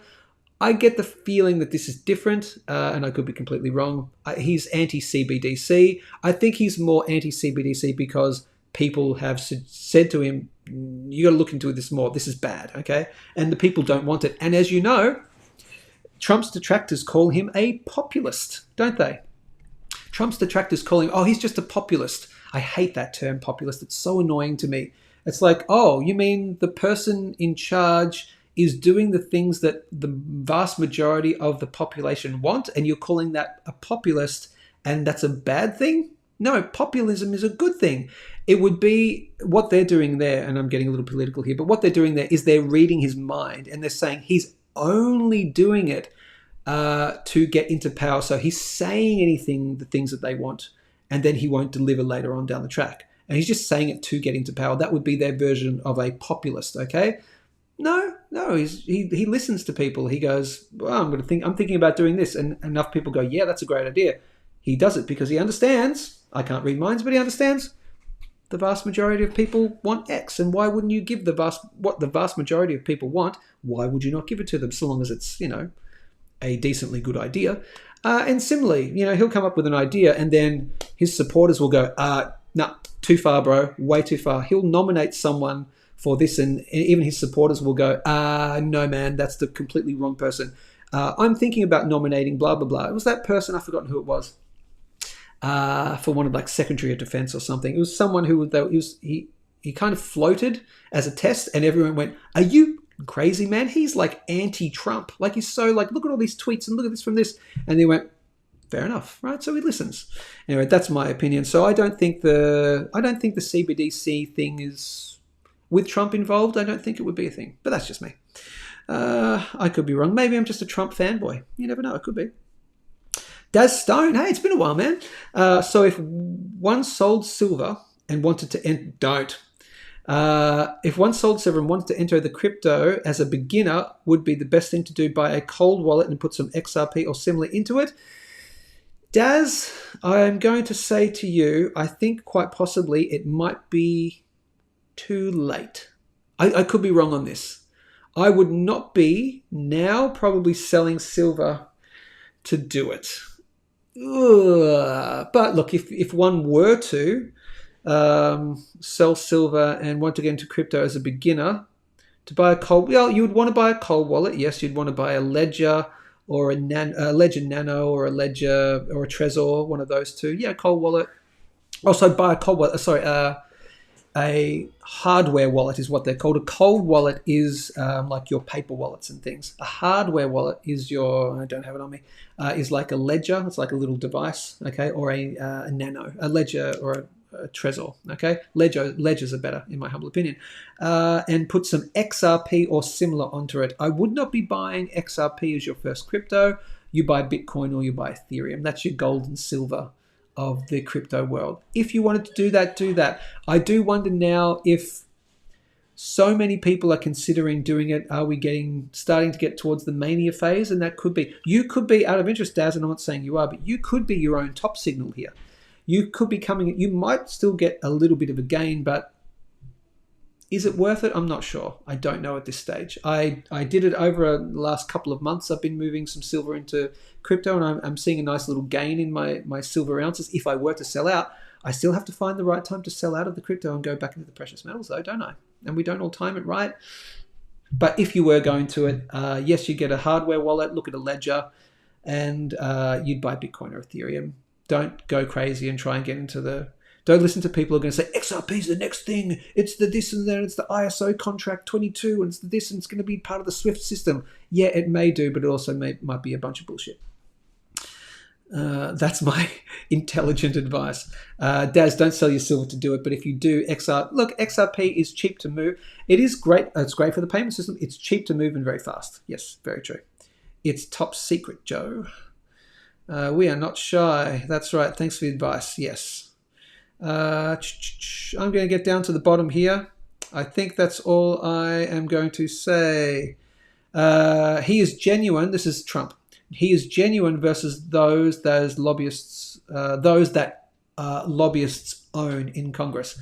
I get the feeling that this is different, and I could be completely wrong. He's anti-CBDC. I think he's more anti-CBDC because people have said to him, you got to look into this more. This is bad, okay? And the people don't want it. And as you know, Trump's detractors call him a populist, don't they? Trump's detractors call him, oh, he's just a populist. I hate that term, populist. It's so annoying to me. It's like, oh, you mean the person in charge is doing the things that the vast majority of the population want, and you're calling that a populist, and that's a bad thing? No, populism is a good thing. It would be what they're doing there, and I'm getting a little political here, but what they're doing there is they're reading his mind, and they're saying he's only doing it to get into power. So he's saying the things that they want, and then he won't deliver later on down the track. And he's just saying it to get into power. That would be their version of a populist, okay? No, he listens to people. He goes, well, I'm thinking about doing this. And enough people go, yeah, that's a great idea. He does it because he understands. I can't read minds, but he understands the vast majority of people want X. And why wouldn't you give what the vast majority of people want? Why would you not give it to them so long as it's, you know, a decently good idea? And similarly, you know, he'll come up with an idea and then his supporters will go, nah, too far, bro, way too far. He'll nominate someone for this, and even his supporters will go, no, man, that's the completely wrong person. I'm thinking about nominating blah, blah, blah. It was that person, I've forgotten who it was, for one of like Secretary of Defense or something. It was someone who he kind of floated as a test, and everyone went, are you crazy, man? He's like anti-Trump. Like, he's so like, look at all these tweets and look at this from this. And they went, fair enough, right? So he listens. Anyway, that's my opinion. So I don't think the CBDC thing is, with Trump involved, I don't think it would be a thing. But that's just me. I could be wrong. Maybe I'm just a Trump fanboy. You never know. It could be. Daz Stone. Hey, it's been a while, man. So if one sold silver and wanted to if one sold silver and wanted to enter the crypto as a beginner, would be the best thing to do, buy a cold wallet and put some XRP or similar into it? Daz, I'm going to say to you, I think quite possibly it might be too late. I could be wrong on this. I would not be now probably selling silver to do it. But look, if one were to sell silver and want to get into crypto as a beginner, to buy a cold, well, you would want to buy a cold wallet. Yes, you'd want to buy a Ledger or a Ledger Nano or a Ledger or a Trezor, one of those two. Yeah, cold wallet. Also buy a cold wallet. a hardware wallet is what they're called. A cold wallet is like your paper wallets and things. A hardware wallet is I don't have it on me, is like a ledger. It's like a little device, okay, or a nano, a ledger or a Trezor, okay? Ledgers are better, in my humble opinion. And put some XRP or similar onto it. I would not be buying XRP as your first crypto. You buy Bitcoin or you buy Ethereum. That's your gold and silver of the crypto world. If you wanted to do that, do that. I do wonder now if so many people are considering doing it. Are we starting to get towards the mania phase? And that could be. You could be, out of interest, Daz, and I'm not saying you are, but you could be your own top signal here. You could be you might still get a little bit of a gain, but is it worth it? I'm not sure. I don't know at this stage. I did it over the last couple of months. I've been moving some silver into crypto, and I'm seeing a nice little gain in my silver ounces. If I were to sell out, I still have to find the right time to sell out of the crypto and go back into the precious metals, though, don't I? And we don't all time it right. But if you were going to it, yes, you get a hardware wallet, look at a ledger, and you'd buy Bitcoin or Ethereum. Don't go crazy and try and get into don't listen to people who are going to say XRP is the next thing. It's the this and that. It's the ISO contract 22, and it's the this, and it's going to be part of the SWIFT system. Yeah, it may do, but it also might be a bunch of bullshit. That's my intelligent advice. Daz, don't sell your silver to do it, but if you do, XRP is cheap to move. It is great. It's great for the payment system. It's cheap to move and very fast. Yes, very true. It's top secret, Joe. We are not shy. That's right. Thanks for the advice. Yes. I'm going to get down to the bottom here. I think that's all I am going to say. He is genuine. This is Trump. He is genuine versus those lobbyists, that lobbyists own in Congress.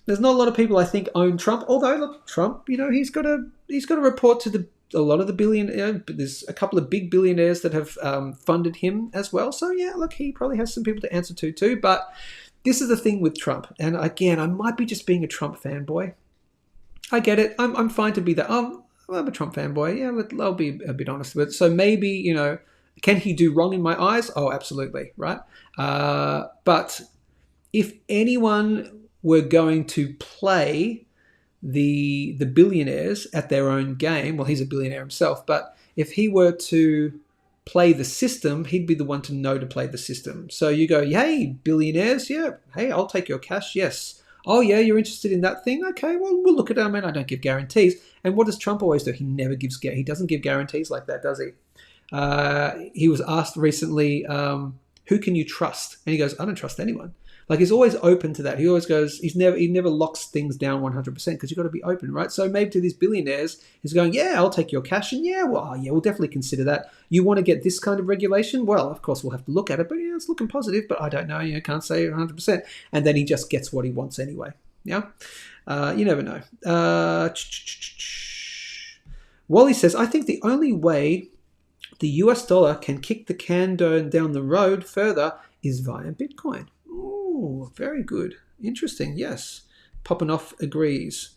There's not a lot of people I think own Trump. Although look, Trump, he's got to report to a lot of the billionaires. There's a couple of big billionaires that have funded him as well. So yeah, look, he probably has some people to answer to too. But this is the thing with Trump, and again, I might be just being a Trump fanboy. I get it. I'm fine to be that. I'm a Trump fanboy. Yeah, I'll be a bit honest with it. So maybe, can he do wrong in my eyes? Oh, absolutely, right? But if anyone were going to play the billionaires at their own game, well, he's a billionaire himself, but if he were to play the system, he'd be the one to know to play the system. So you go, hey, billionaires, yeah, hey, I'll take your cash, yes. Oh, yeah, you're interested in that thing? Okay, well, we'll look at it. I mean, I don't give guarantees. And what does Trump always do? He doesn't give guarantees like that, does he? He was asked recently, who can you trust? And he goes, I don't trust anyone. Like, he's always open to that. He always goes, he never locks things down 100% because you've got to be open, right? So maybe to these billionaires, he's going, yeah, I'll take your cash. And yeah, we'll definitely consider that. You want to get this kind of regulation? Well, of course, we'll have to look at it. But yeah, it's looking positive, but I don't know. Can't say 100%. And then he just gets what he wants anyway. Yeah? You never know. Wally says, I think the only way the US dollar can kick the can down the road further is via Bitcoin. Ooh, very good. Interesting. Yes. Popping off agrees.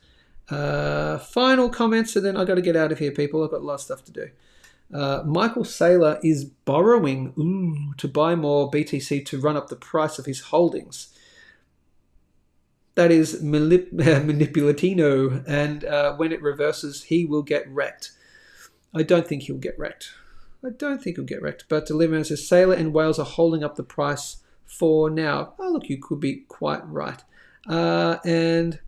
Final comments, and then I got to get out of here, people. I've got a lot of stuff to do. Michael Saylor is borrowing to buy more BTC to run up the price of his holdings. That is manipulatino, and when it reverses, he will get wrecked. I don't think he'll get wrecked. But Deliverance says Saylor and Wales are holding up the price for now. Oh, look, you could be quite right. And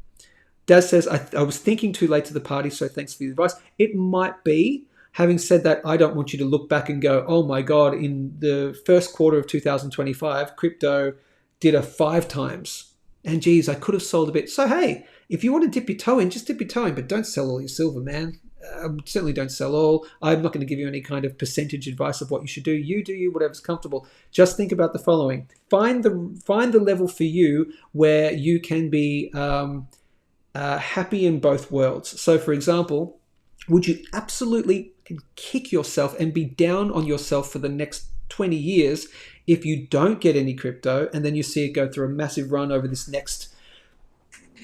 Daz says, I was thinking too late to the party, so thanks for the advice. It might be. Having said that, I don't want you to look back and go, oh my God, in the first quarter of 2025, crypto did a 5 times. And geez, I could have sold a bit. So hey, if you want to dip your toe in, just dip your toe in, but don't sell all your silver, man. Certainly don't sell all. I'm not going to give you any kind of percentage advice of what you should do. You do you, whatever's comfortable. Just think about the following. Find the level for you where you can be happy in both worlds. So for example, would you absolutely kick yourself and be down on yourself for the next 20 years if you don't get any crypto and then you see it go through a massive run over this next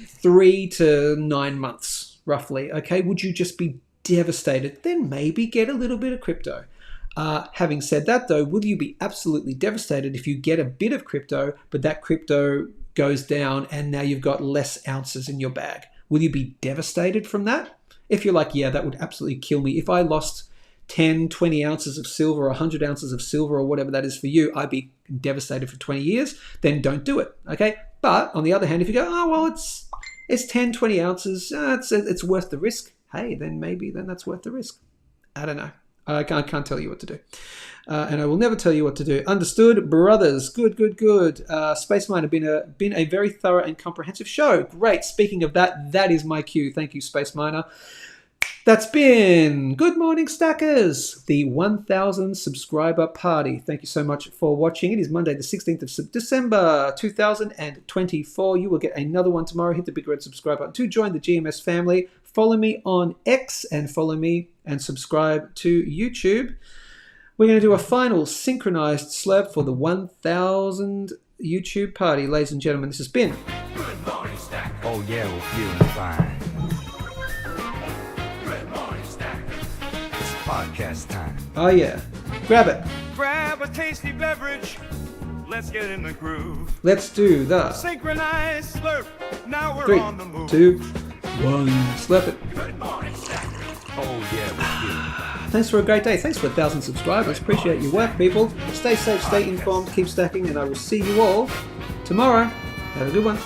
3 to 9 months, roughly? Okay, would you just be devastated? Then maybe get a little bit of crypto. Having said that, though, will you be absolutely devastated if you get a bit of crypto, but that crypto goes down and now you've got less ounces in your bag. Will you be devastated from that? If you're like, yeah, that would absolutely kill me. If I lost 10, 20 ounces of silver or 100 ounces of silver or whatever that is for you, I'd be devastated for 20 years, then don't do it, okay? But on the other hand, if you go, oh, well, it's 10, 20 ounces, it's worth the risk, hey, then maybe that's worth the risk. I don't know. I can't tell you what to do. And I will never tell you what to do. Understood, brothers. Good. Space Miner, been a very thorough and comprehensive show. Great. Speaking of that is my cue. Thank you, Space Miner. That's been Good Morning Stackers, the 1,000 subscriber party. Thank you so much for watching. It is Monday, the 16th of December, 2024. You will get another one tomorrow. Hit the big red subscribe button to join the GMS family. Follow me on X and follow me and subscribe to YouTube. We're going to do a final synchronized slurp for the 1,000 YouTube party. Ladies and gentlemen, this has been Good morning, Stack. Oh, yeah, we're feeling fine. Good morning, Stack. It's podcast time. Oh, yeah. Grab it. Grab a tasty beverage. Let's get in the groove. Let's do the Synchronized slurp. Now we're 3, on the move. 2, 1. Slurp it. Good morning, Stack. Oh, yeah, we're feeling fine. Thanks for a great day. Thanks for 1,000 subscribers. Appreciate your work, people. Stay safe, stay informed, keep stacking, and I will see you all tomorrow. Have a good one.